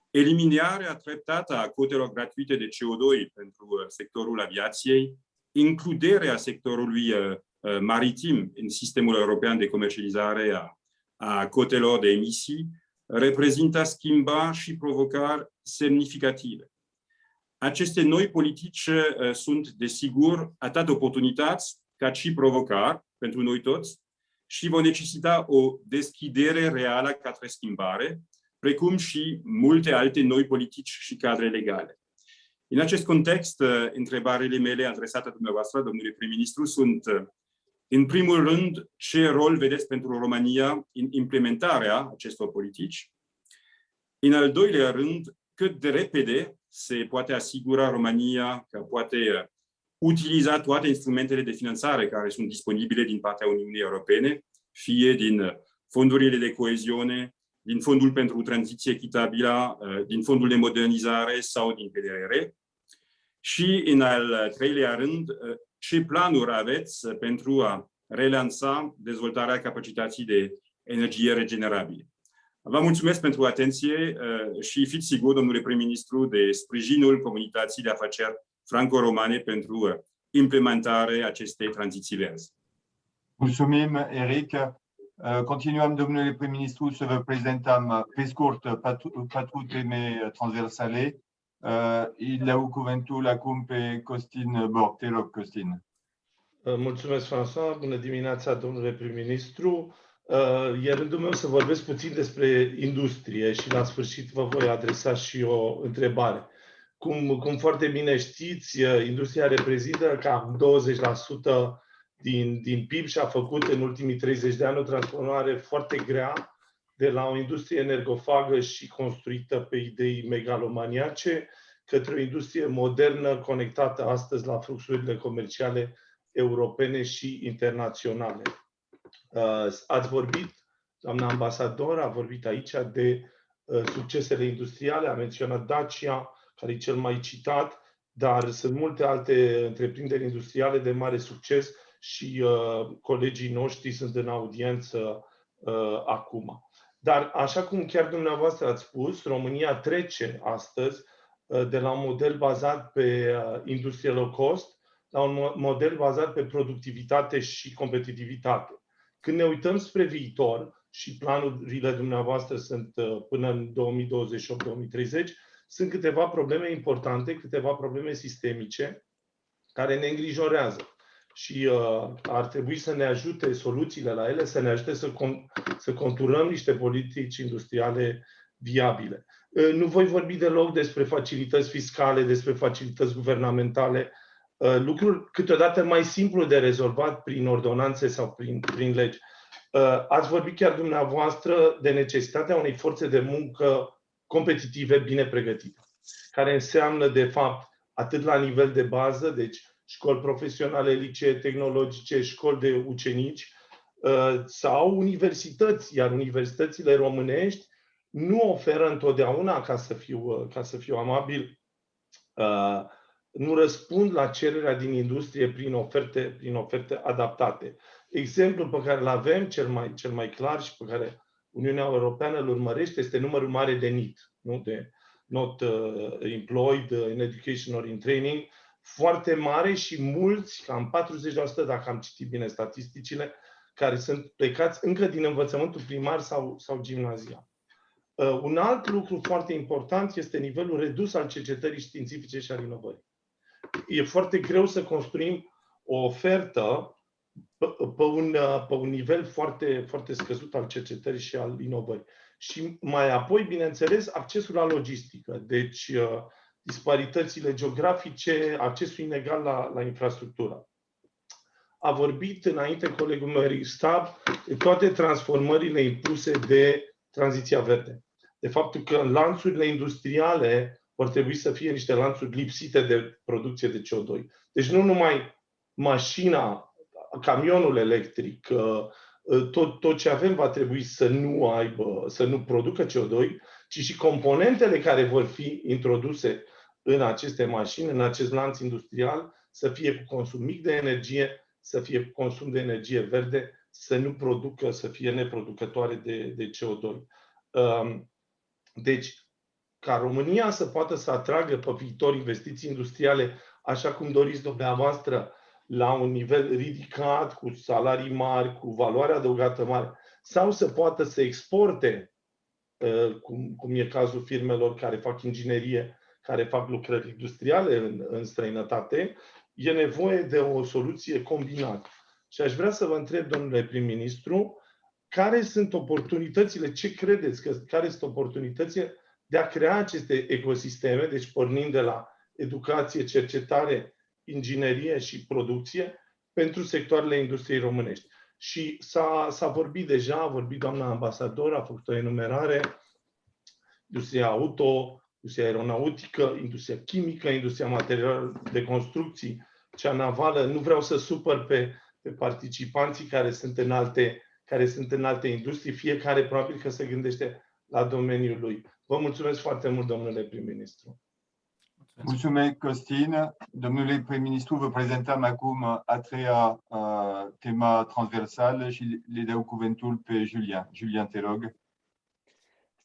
eliminarea treptată a cotelor gratuite de CO2 pentru sectorul aviației, includerea sectorului maritim în sistemul european de comercializare a cotelor de emisii, reprezintă schimbări și provocări semnificative. Aceste noi politici sunt, desigur, atât oportunități cât și provocări pentru noi toți și vor necesita o deschidere reală către schimbare, precum și multe alte noi politici și cadre legale. În acest context, întrebările mele adresate dumneavoastră, domnule prim-ministru, sunt, în primul rând, ce rol vedeți pentru România în implementarea acestor politici? În al doilea rând, cât de repede se poate asigura România că poate utiliza toate instrumentele de finanțare care sunt disponibile din partea Uniunii Europene, fie din fondurile de coeziune, din Fondul pentru Tranziție Echitabilă, din Fondul de Modernizare sau din PDR. Și, în al treilea rând, ce planuri aveți pentru a relansa dezvoltarea capacității de energie regenerabile? Vă mulțumesc pentru atenție și fiți sigur, domnule prim-ministru, de sprijinul comunității de afaceri franco-romane pentru implementarea acestei tranziții verzi. Mulțumim, Eric. Continuăm, domnule prim-ministru, să vă prezentăm pe scurt patru teme transversale. Îi dau cuvântul acum pe Costin Borg. Te rog, Costin. Mulțumesc, François. Bună dimineața, domnule prim-ministru. E rândul meu să vorbesc puțin despre industrie și la sfârșit vă voi adresa și o întrebare. Cum foarte bine știți, industria reprezintă cam 20% din PIB și a făcut în ultimii 30 de ani o transformare foarte grea de la o industrie energofagă și construită pe idei megalomaniace către o industrie modernă conectată astăzi la fluxurile comerciale europene și internaționale. Ați vorbit, doamna ambasador, a vorbit aici de succesele industriale, a menționat Dacia, care e cel mai citat, dar sunt multe alte întreprinderi industriale de mare succes și colegii noștri sunt în audiență acum. Dar, așa cum chiar dumneavoastră ați spus, România trece astăzi de la un model bazat pe industrie low cost la un model bazat pe productivitate și competitivitate. Când ne uităm spre viitor, și planurile dumneavoastră sunt până în 2028-2030, sunt câteva probleme importante, câteva probleme sistemice care ne îngrijorează. Și ar trebui să ne ajute soluțiile la ele, să ne ajute să conturăm niște politici industriale viabile. Nu voi vorbi deloc despre facilități fiscale, despre facilități guvernamentale. lucruri câteodată mai simplu de rezolvat prin ordonanțe sau prin legi. Ați vorbit chiar dumneavoastră de necesitatea unei forțe de muncă competitive, bine pregătite, care înseamnă, de fapt, atât la nivel de bază, deci școli profesionale, licee tehnologice, școli de ucenici sau universități, iar universitățile românești nu oferă întotdeauna, ca să fiu amabil, nu răspund la cererea din industrie prin oferte adaptate. Exemplul pe care îl avem, cel mai clar și pe care Uniunea Europeană îl urmărește, este numărul mare de NEET, nu? De Not Employed in Education or in Training, foarte mare și mulți, cam 40%, dacă am citit bine statisticile, care sunt plecați încă din învățământul primar sau gimnazial. Un alt lucru foarte important este nivelul redus al cercetării științifice și al inovării. E foarte greu să construim o ofertă pe un nivel foarte, foarte scăzut al cercetării și al inovării. Și mai apoi, bineînțeles, accesul la logistică. Deci, disparitățile geografice, accesul inegal la infrastructură. A vorbit înainte colegul meu Eric Stab de toate transformările impuse de tranziția verde. De faptul că lanțurile industriale vor trebui să fie niște lanțuri lipsite de producție de CO2. Deci nu numai mașina, camionul electric, tot ce avem va trebui să nu producă CO2, ci și componentele care vor fi introduse în aceste mașini, în acest lanț industrial, să fie cu consum mic de energie, să fie cu consum de energie verde, să fie neproducătoare de CO2. Deci, ca România să poată să atragă pe viitor investiții industriale, așa cum doriți dumneavoastră, la un nivel ridicat, cu salarii mari, cu valoare adăugată mare, sau să poată să exporte, cum e cazul firmelor care fac inginerie, care fac lucrări industriale în străinătate, e nevoie de o soluție combinată. Și aș vrea să vă întreb, domnule prim-ministru, care sunt oportunitățile, ce credeți care sunt oportunitățile de a crea aceste ecosisteme, deci pornind de la educație, cercetare, inginerie și producție pentru sectoarele industriei românești. Și s-a vorbit deja, a vorbit doamna ambasador, a făcut o enumerare, industria auto, industria aeronautică, industria chimică, industria materialelor de construcții, cea navală. Nu vreau să supăr pe participanții care sunt în alte industrii, fiecare probabil că se gândește la domeniul lui. Vă mulțumesc foarte mult, domnule prim-ministru. Mulțumesc, Costin. Domnule prim-ministru, vă prezentăm acum a treia tema transversală și le dau cuvântul pe Julian. Julian, te rog.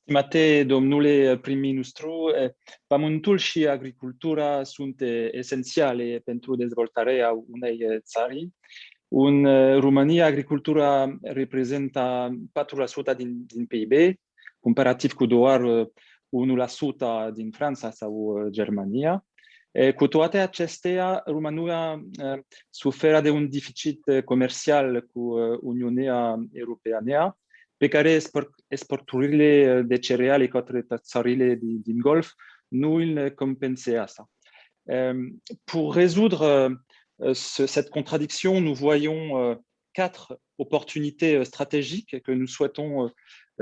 Stimate domnule prim-ministru, pământul și agricultura sunt esențiale pentru dezvoltarea unei țări. În România, agricultura reprezintă 4% din PIB, comparativ cu doar 1% din Franța sau Germania. Cu toate acestea, România suferă de un deficit comercial cu Uniunea Europeană, pe care exporturile de cereale către țările din Golf nu îl compensează. Pour résoudre cette contradiction, nous voyons 4 opportunités stratégiques que nous souhaitons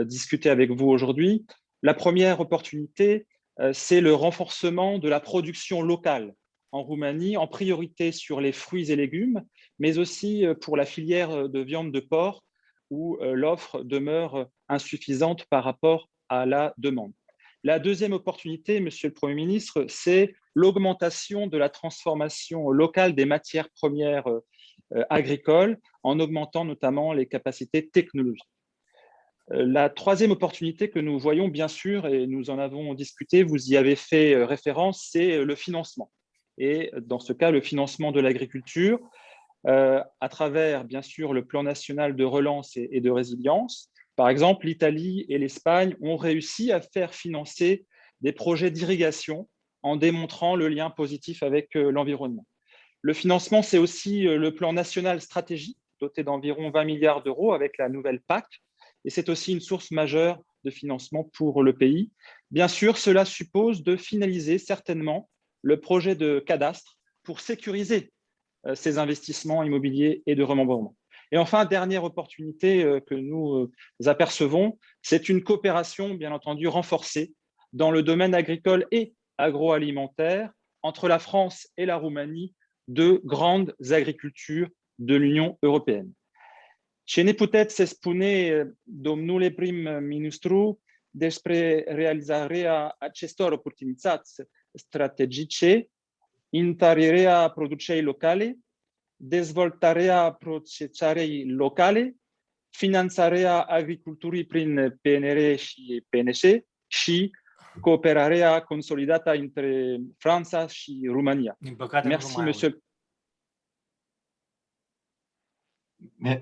discuter avec vous aujourd'hui. La première opportunité, c'est le renforcement de la production locale en Roumanie, en priorité sur les fruits et légumes, mais aussi pour la filière de viande de porc, où l'offre demeure insuffisante par rapport à la demande. La deuxième opportunité, Monsieur le Premier ministre, c'est l'augmentation de la transformation locale des matières premières agricoles, en augmentant notamment les capacités technologiques. La troisième opportunité que nous voyons, bien sûr, et nous en avons discuté, vous y avez fait référence, c'est le financement. Et dans ce cas, le financement de l'agriculture, à travers, bien sûr, le plan national de relance et de résilience. Par exemple, l'Italie et l'Espagne ont réussi à faire financer des projets d'irrigation en démontrant le lien positif avec l'environnement. Le financement, c'est aussi le plan national stratégique, doté d'environ 20 milliards d'euros avec la nouvelle PAC. Et c'est aussi une source majeure de financement pour le pays. Bien sûr, cela suppose de finaliser certainement le projet de cadastre pour sécuriser ces investissements immobiliers et de remembrement. Et enfin, dernière opportunité que nous apercevons, c'est une coopération, bien entendu, renforcée dans le domaine agricole et agroalimentaire entre la France et la Roumanie, deux grandes agricultures de l'Union européenne. Ce ne puteți să spune, domnule prim-ministru, despre realizarea acestor oportunități strategice, întărirea producției locale, dezvoltarea procesării locale, finanțarea agriculturii prin PNR și PNC și cooperarea consolidată între Franța și România. Din păcate, Merci, monsieur.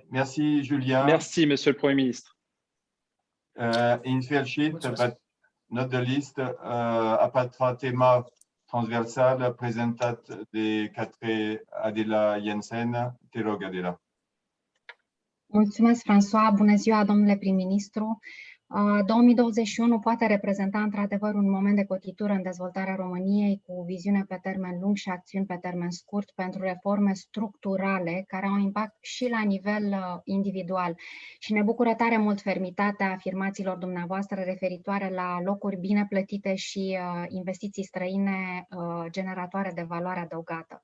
Merci, Julien. Merci, monsieur le Premier ministre. In sfârșit, but not the least, a patra tema transversală prezentat de către Adela Jensen. Te rog, Adela. Mulțumesc, François. Bună ziua, domnule prim-ministru. 2021 poate reprezenta într-adevăr un moment de cotitură în dezvoltarea României cu viziune pe termen lung și acțiuni pe termen scurt pentru reforme structurale care au impact și la nivel individual. Și ne bucură tare mult fermitatea afirmațiilor dumneavoastră referitoare la locuri bine plătite și investiții străine generatoare de valoare adăugată.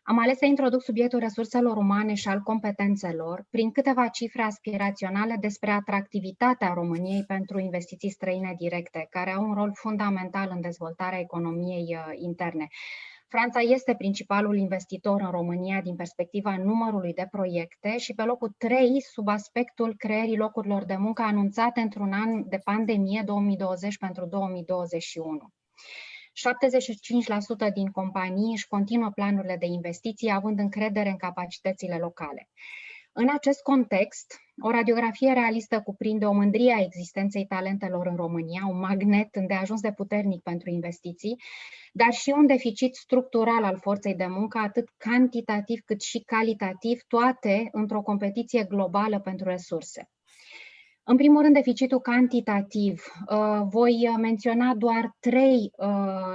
Am ales să introduc subiectul resurselor umane și al competențelor prin câteva cifre aspiraționale despre atractivitatea României pentru investiții străine directe, care au un rol fundamental în dezvoltarea economiei interne. Franța este principalul investitor în România din perspectiva numărului de proiecte și pe locul 3 sub aspectul creării locurilor de muncă anunțate într-un an de pandemie 2020 pentru 2021. 75% din companii își continuă planurile de investiții, având încredere în capacitățile locale. În acest context, o radiografie realistă cuprinde o mândrie a existenței talentelor în România, un magnet îndeajuns de puternic pentru investiții, dar și un deficit structural al forței de muncă, atât cantitativ cât și calitativ, toate într-o competiție globală pentru resurse. În primul rând, deficitul cantitativ. Voi menționa doar 3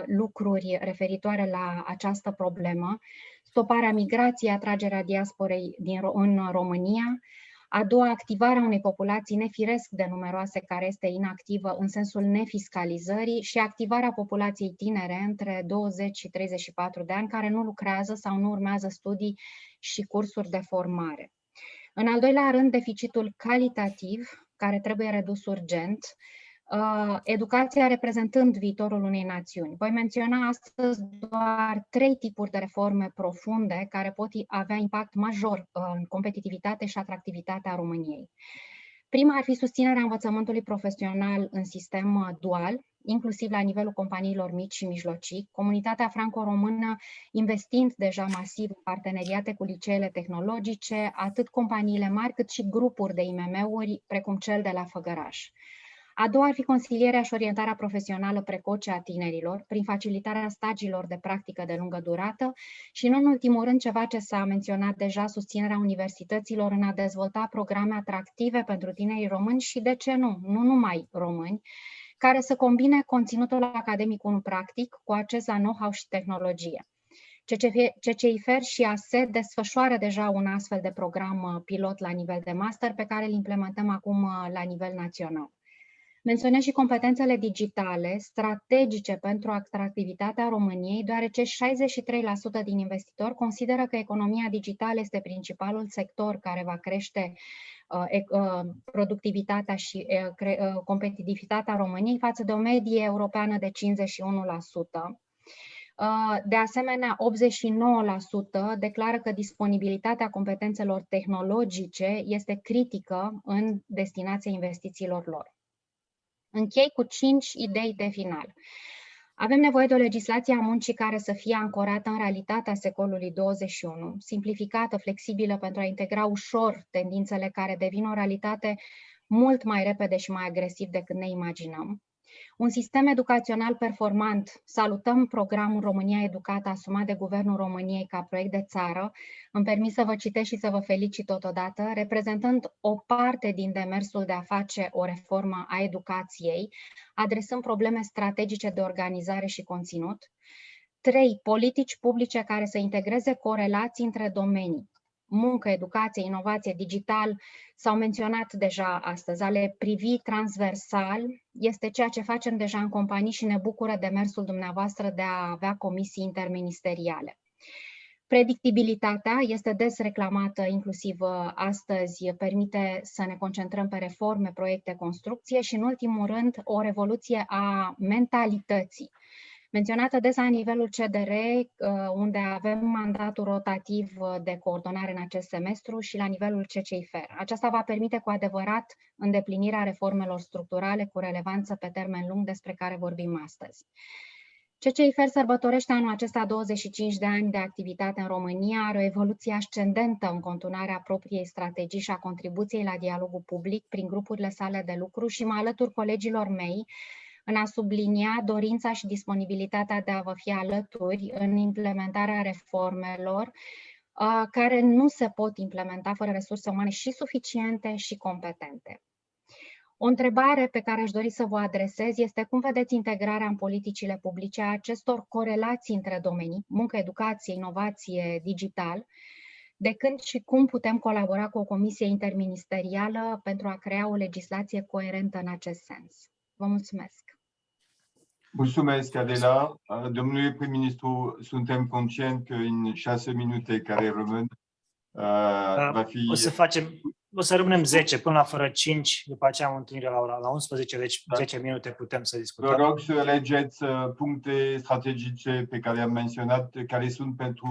lucruri referitoare la această problemă. Stoparea migrației, atragerea diasporei în România. A doua, activarea unei populații nefiresc de numeroase care este inactivă în sensul nefiscalizării și activarea populației tinere între 20 și 34 de ani care nu lucrează sau nu urmează studii și cursuri de formare. În al doilea rând, deficitul calitativ, care trebuie redus urgent, educația reprezentând viitorul unei națiuni. Voi menționa astăzi doar 3 tipuri de reforme profunde care pot avea impact major în competitivitate și atractivitatea României. Prima ar fi susținerea învățământului profesional în sistem dual, inclusiv la nivelul companiilor mici și mijlocii, comunitatea franco-română investind deja masiv în parteneriate cu liceele tehnologice, atât companiile mari cât și grupuri de IMM-uri, precum cel de la Făgăraș. A doua ar fi consilierea și orientarea profesională precoce a tinerilor, prin facilitarea stagiilor de practică de lungă durată și, nu în ultimul rând, ceva ce s-a menționat deja, susținerea universităților în a dezvolta programe atractive pentru tinerii români și, de ce nu numai români, care să combine conținutul academic cu unul practic cu acces la know-how și tehnologie. CCIFER și ASE desfășoară deja un astfel de program pilot la nivel de master pe care îl implementăm acum la nivel național. Menționez și competențele digitale strategice pentru atractivitatea României, deoarece 63% din investitori consideră că economia digitală este principalul sector care va crește productivitatea și competitivitatea României față de o medie europeană de 51%. De asemenea, 89% declară că disponibilitatea competențelor tehnologice este critică în destinația investițiilor lor. Închei cu 5 idei de final. Avem nevoie de o legislație a muncii care să fie ancorată în realitatea secolului 21, simplificată, flexibilă pentru a integra ușor tendințele care devin o realitate mult mai repede și mai agresiv decât ne imaginăm. Un sistem educațional performant. Salutăm programul România Educată asumat de Guvernul României ca proiect de țară. Îmi permit să vă citesc și să vă felicit totodată, reprezentând o parte din demersul de a face o reformă a educației, adresând probleme strategice de organizare și conținut. 3. Politici publice care să integreze corelații între domenii. Muncă, educație, inovație, digital, s-au menționat deja astăzi. A le privi transversal este ceea ce facem deja în companii și ne bucură demersul dumneavoastră de a avea comisii interministeriale. Predictibilitatea este des reclamată, inclusiv astăzi, permite să ne concentrăm pe reforme, proiecte, construcție și, în ultimul rând, o revoluție a mentalității. Menționată des la nivelul CDR, unde avem mandatul rotativ de coordonare în acest semestru, și la nivelul CCIFER. Aceasta va permite cu adevărat îndeplinirea reformelor structurale cu relevanță pe termen lung despre care vorbim astăzi. CCIFER sărbătorește anul acesta 25 de ani de activitate în România, are o evoluție ascendentă în conturarea propriei strategii și a contribuției la dialogul public prin grupurile sale de lucru și mă alătur colegilor mei în a sublinia dorința și disponibilitatea de a vă fi alături în implementarea reformelor care nu se pot implementa fără resurse umane și suficiente și competente. O întrebare pe care aș dori să vă adresez este cum vedeți integrarea în politicile publice a acestor corelații între domenii, muncă, educație, inovație, digital, de când și cum putem colabora cu o comisie interministerială pentru a crea o legislație coerentă în acest sens. Vă mulțumesc! Mulțumesc, Adela. Domnule prim-ministru, suntem conștienți că în 6 minute care rămân va fi... O să rămânem 10 până la fără 5, după aceea am o întâlnire la 11, deci 10 minute putem să discutăm. Vă rog să alegeți puncte strategice pe care am menționat, care sunt pentru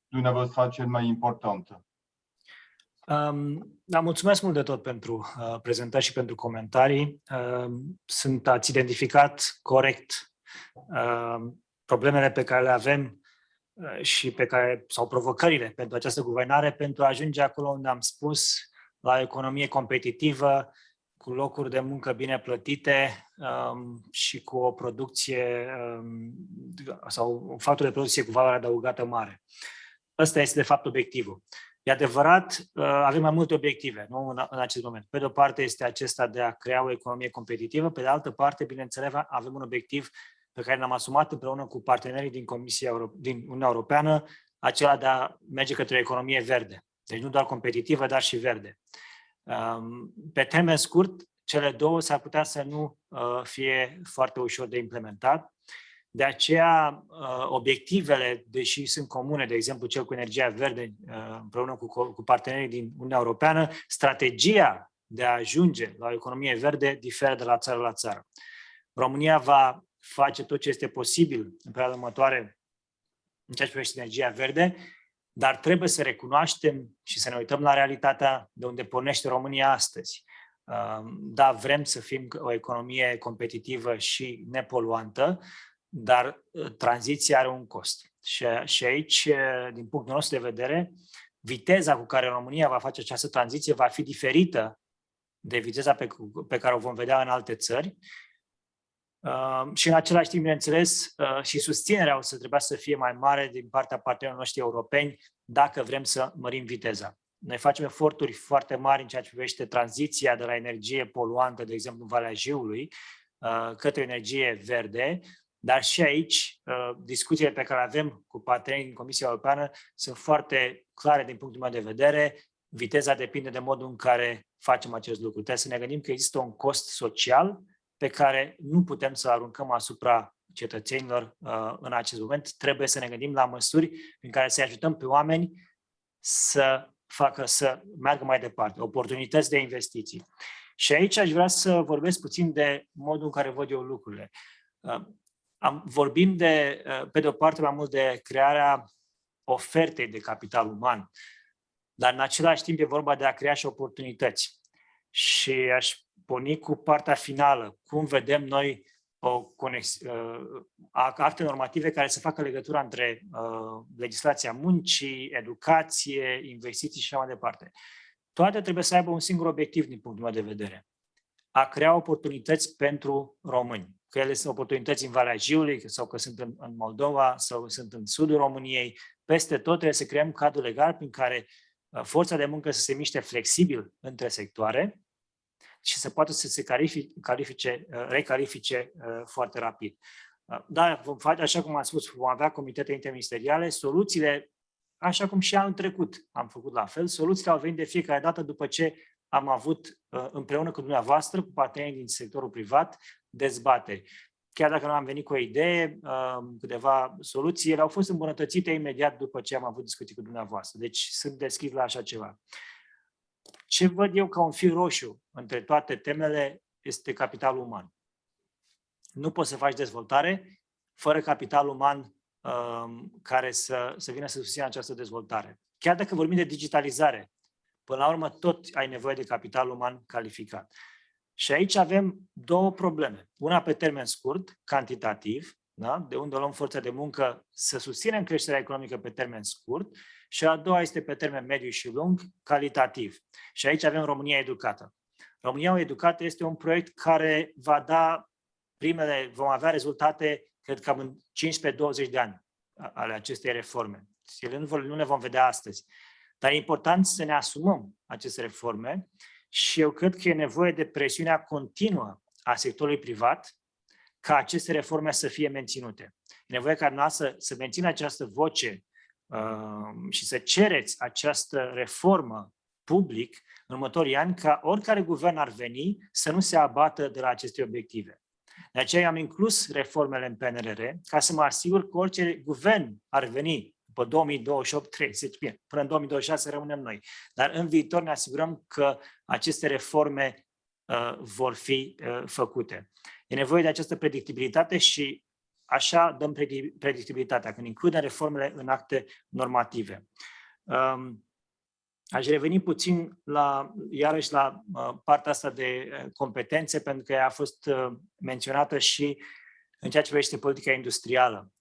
dumneavoastră cel mai important. Da, mulțumesc mult de tot pentru prezentări și pentru comentarii. Ați identificat corect problemele pe care le avem și sau provocările pentru această guvernare pentru a ajunge acolo unde am spus, la o economie competitivă, cu locuri de muncă bine plătite și cu o producție sau un factor de producție cu valoare adăugată mare. Ăsta este de fapt obiectivul. E adevărat, avem mai multe obiective, nu, în acest moment. Pe de o parte este acesta de a crea o economie competitivă, pe de altă parte, bineînțeles, avem un obiectiv pe care l-am asumat împreună cu partenerii din Uniunea Europeană, acela de a merge către o economie verde. Deci nu doar competitivă, dar și verde. Pe termen scurt, cele două s-ar putea să nu fie foarte ușor de implementat. De aceea, obiectivele, deși sunt comune, de exemplu cel cu energia verde împreună cu partenerii din Uniunea Europeană, strategia de a ajunge la o economie verde diferă de la țară la țară. România va face tot ce este posibil în perioada următoare în ceea ce privește energia verde, dar trebuie să recunoaștem și să ne uităm la realitatea de unde pornește România astăzi. Da, vrem să fim o economie competitivă și nepoluantă, dar tranziția are un cost. Și aici, din punctul nostru de vedere, viteza cu care România va face această tranziție va fi diferită de viteza pe care o vom vedea în alte țări. Și în același timp, bineînțeles, și susținerea o să trebuia să fie mai mare din partea partenerilor noștri europeni dacă vrem să mărim viteza. Noi facem eforturi foarte mari în ceea ce privește tranziția de la energie poluantă, de exemplu în Valea Jiului, către energie verde, dar și aici discuțiile pe care le avem cu partenerii din Comisia Europeană sunt foarte clare din punctul meu de vedere. Viteza depinde de modul în care facem acest lucru. Trebuie să ne gândim că există un cost social pe care nu putem să aruncăm asupra cetățenilor în acest moment. Trebuie să ne gândim la măsuri prin care să ajutăm pe oameni să meargă mai departe, oportunități de investiții. Și aici aș vrea să vorbesc puțin de modul în care văd eu lucrurile. Vorbim pe de o parte mai mult de crearea ofertei de capital uman, dar în același timp e vorba de a crea și oportunități. Și aș porni cu partea finală. Cum vedem noi acte normative care să facă legătura între legislația muncii, educație, investiții și așa mai departe. Toate trebuie să aibă un singur obiectiv din punctul meu de vedere. A crea oportunități pentru români. Că ele sunt oportunități în Valea Jiului, sau că sunt în Moldova, sau sunt în sudul României. Peste tot trebuie să creăm cadru legal prin care forța de muncă să se miște flexibil între sectoare și să poată să se recalifice foarte rapid. Da, vom face, așa cum am spus, vom avea comitete interministeriale, soluțiile, așa cum și anul trecut am făcut la fel, soluțiile au venit de fiecare dată după ce am avut împreună cu dumneavoastră, cu partenerii din sectorul privat, dezbateri. Chiar dacă nu am venit cu o idee, câteva soluții, ele au fost îmbunătățite imediat după ce am avut discuții cu dumneavoastră. Deci sunt deschis la așa ceva. Ce văd eu ca un fir roșu între toate temele este capitalul uman. Nu poți să faci dezvoltare fără capital uman care să vină să susțină această dezvoltare. Chiar dacă vorbim de digitalizare, până la urmă tot ai nevoie de capital uman calificat. Și aici avem două probleme. Una pe termen scurt, cantitativ, da? De unde luăm forța de muncă să susținem creșterea economică pe termen scurt, și a doua este pe termen mediu și lung, calitativ. Și aici avem România Educată. România Educată este un proiect care va da vom avea rezultate, cred că în 15-20 de ani ale acestei reforme. Ele nu le vom vedea astăzi. Dar e important să ne asumăm aceste reforme și eu cred că e nevoie de presiunea continuă a sectorului privat ca aceste reforme să fie menținute. E nevoie ca noastră să mențină această voce și să cereți această reformă public în următorii ani, ca oricare guvern ar veni să nu se abată de la aceste obiective. De aceea am inclus reformele în PNRR ca să mă asigur că orice guvern ar veni după 2028-30, bine, până în 2026 rămânem noi. Dar în viitor ne asigurăm că aceste reforme vor fi făcute. E nevoie de această predictibilitate și așa dăm predictibilitatea, când includem reformele în acte normative. Aș reveni puțin iarăși la partea asta de competențe, pentru că ea a fost menționată și în ceea ce privește politica industrială.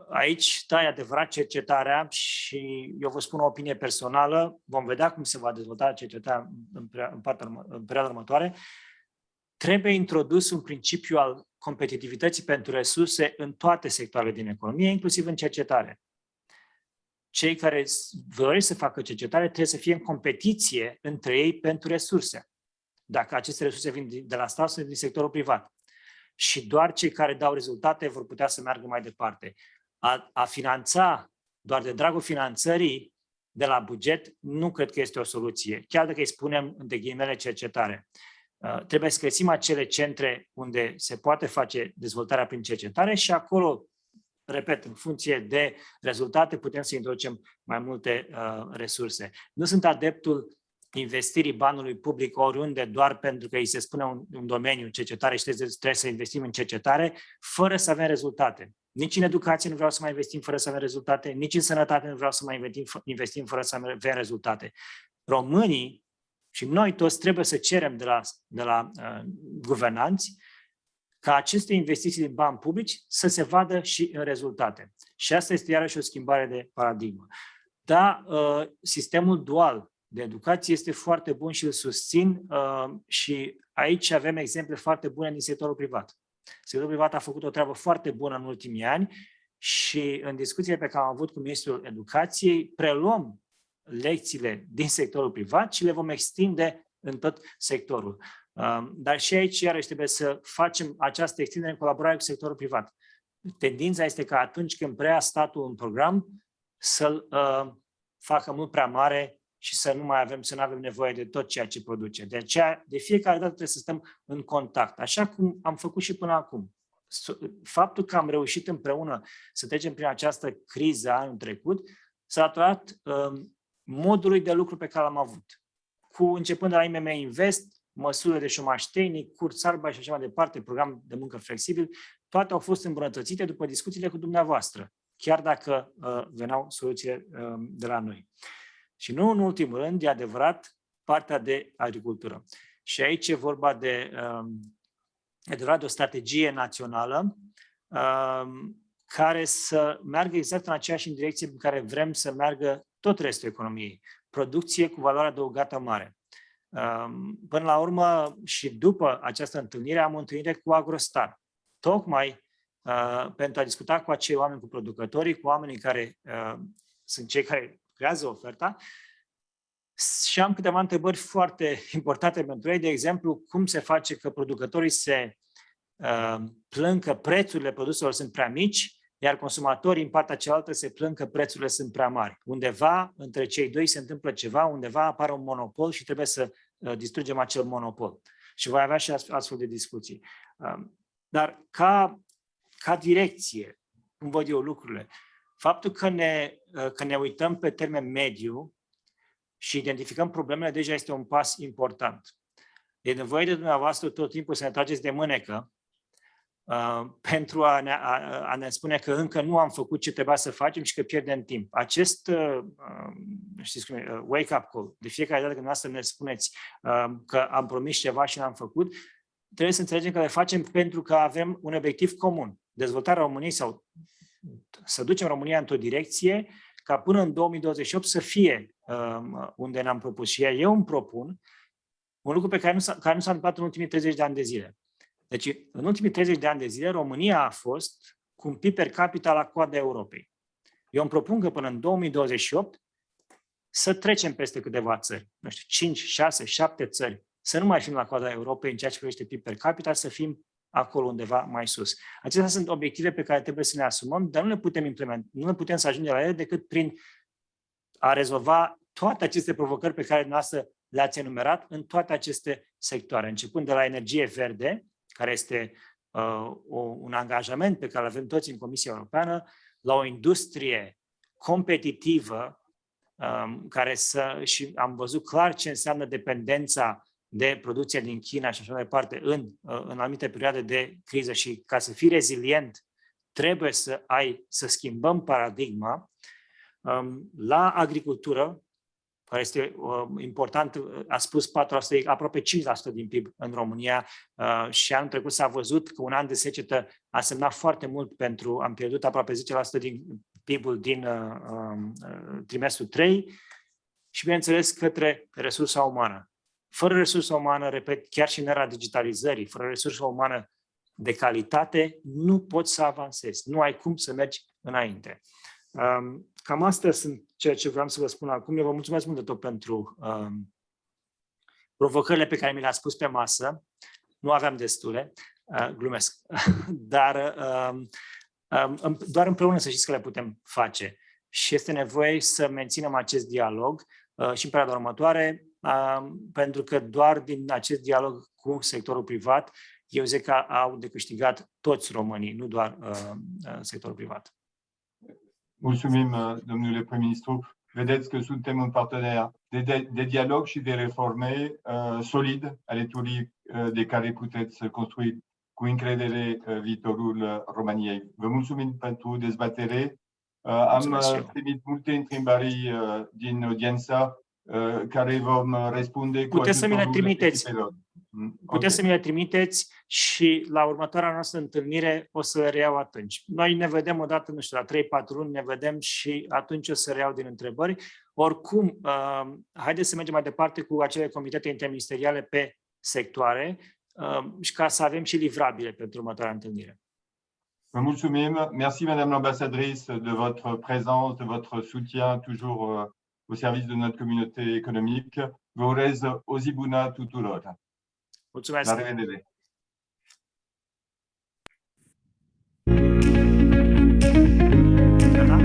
Aici, da, e adevărat, cercetarea, și eu vă spun o opinie personală, vom vedea cum se va dezvolta cercetarea în perioada următoare, trebuie introdus un principiu al competitivității pentru resurse în toate sectoarele din economie, inclusiv în cercetare. Cei care vor să facă cercetare trebuie să fie în competiție între ei pentru resurse. Dacă aceste resurse vin de la stat sau din sectorul privat. Și doar cei care dau rezultate vor putea să meargă mai departe. A finanța doar de dragul finanțării de la buget nu cred că este o soluție, chiar dacă îi spunem între ghilimele cercetare. Trebuie să găsim acele centre unde se poate face dezvoltarea prin cercetare și acolo, repet, în funcție de rezultate putem să introducem mai multe resurse. Nu sunt adeptul investirii banului public oriunde doar pentru că îi se spune un domeniu, cercetare, și trebuie să investim în cercetare fără să avem rezultate. Nici în educație nu vreau să mai investim fără să avem rezultate, nici în sănătate nu vreau să mai investim fără să avem rezultate. Românii și noi toți trebuie să cerem de la guvernanți ca aceste investiții din bani publici să se vadă și în rezultate. Și asta este iarăși o schimbare de paradigmă. Da, sistemul dual de educație este foarte bun și îl susțin și aici avem exemple foarte bune din sectorul privat. Sectorul privat a făcut o treabă foarte bună în ultimii ani și în discuțiile pe care am avut cu Ministrul Educației preluăm lecțiile din sectorul privat și le vom extinde în tot sectorul. Dar și aici, iarăși, trebuie să facem această extindere în colaborare cu sectorul privat. Tendința este că atunci când preia statul un program, să-l facă mult prea mare și să nu avem nevoie de tot ceea ce produce. De aceea, de fiecare dată trebuie să stăm în contact, așa cum am făcut și până acum. Faptul că am reușit împreună să trecem prin această criză anul trecut s-a datorat modului de lucru pe care l-am avut. Începând de la IMM Invest, măsurile de șomaj tehnic, curs Arbeit și așa mai departe, program de muncă flexibil, toate au fost îmbunătățite după discuțiile cu dumneavoastră, chiar dacă veneau soluțiile de la noi. Și nu în ultimul rând, e adevărat, partea de agricultură. Și aici e vorba de o strategie națională care să meargă exact în aceeași direcție în care vrem să meargă tot restul economiei. Producție cu valoare adăugată mare. Până la urmă și după această întâlnire am o întâlnire cu Agrostar. Tocmai pentru a discuta cu acei oameni, cu producătorii, cu oamenii care sunt cei care creează oferta, și am câteva întrebări foarte importante pentru ei. De exemplu, cum se face că producătorii se plâng că prețurile produselor sunt prea mici, iar consumatorii în partea cealaltă se plâng că prețurile sunt prea mari. Undeva între cei doi se întâmplă ceva, undeva apare un monopol și trebuie să distrugem acel monopol. Și voi avea și astfel de discuții. Dar ca direcție, cum văd eu lucrurile, faptul că ne uităm pe termen mediu și identificăm problemele deja este un pas important. E nevoie de dumneavoastră tot timpul să ne trageți de mânecă pentru a ne spune că încă nu am făcut ce trebuia să facem și că pierdem timp. Acest wake-up call, de fiecare dată când dumneavoastră ne spuneți că am promis ceva și l-am făcut, trebuie să înțelegem că le facem pentru că avem un obiectiv comun. Dezvoltarea României sau să ducem România într-o direcție ca până în 2028 să fie unde ne-am propus. Și eu îmi propun un lucru care nu s-a întâmplat în ultimii 30 de ani de zile. Deci, în ultimii 30 de ani de zile, România a fost cu un PIB per capita la coada Europei. Eu îmi propun că până în 2028 să trecem peste câteva țări, nu știu, 5, 6, 7 țări, să nu mai fim la coada Europei în ceea ce privește PIB per capita, să fim acolo undeva mai sus. Acestea sunt obiective pe care trebuie să ne asumăm, dar nu le putem implementa, nu le putem să ajungem la ele decât prin a rezolva toate aceste provocări pe care dumneavoastră le-ați enumerat în toate aceste sectoare, începând de la energie verde, care este un angajament pe care îl avem toți în Comisia Europeană, la o industrie competitivă, și am văzut clar ce înseamnă dependența de producție din China și așa mai departe în anumite perioade de criză și ca să fii rezilient trebuie să schimbăm paradigma. La agricultură, care este important, a spus 4%, aproape 5% din PIB în România și anul trecut s-a văzut că un an de secetă a semnat foarte mult am pierdut aproape 10% din PIB-ul din trimestrul 3 și, bineînțeles, către resursa umană. Fără resursa umană, repet, chiar și în era digitalizării, fără resursa umană de calitate, nu poți să avansezi, nu ai cum să mergi înainte. Cam astea sunt ceea ce vreau să vă spun acum. Eu vă mulțumesc mult de tot pentru provocările pe care mi le-ați pus pe masă. Nu aveam destule, glumesc, dar doar împreună să știți că le putem face. Și este nevoie să menținem acest dialog și în perioada următoare, pentru că doar din acest dialog cu sectorul privat, eu zic că au de câștigat toți românii, nu doar sectorul privat. Mulțumim, domnule prim-ministru. Vedeți că suntem un partener de dialog și de reforme solid, alături de care puteți construi cu încredere viitorul României. Vă mulțumim pentru dezbatere. Am primit multe întrebări din audiență care vom răspunde cu puteți să mi le trimiteți. echipelor. Puteți să mi le trimiteți și la următoarea noastră întâlnire o să le reiau atunci. Noi ne vedem odată, nu știu, la 3-4 luni ne vedem și atunci o să reiau din întrebări. Oricum, haideți să mergem mai departe cu acele comitete interministeriale pe sectoare și ca să avem și livrabile pentru următoarea întâlnire. Vă mulțumim. Merci, Madame l'ambassadrice, de votre présence, de votre soutien toujours au service de notre communauté économique. Vă urez o zi bună tuturor. Mulțumesc. La revedere. Da?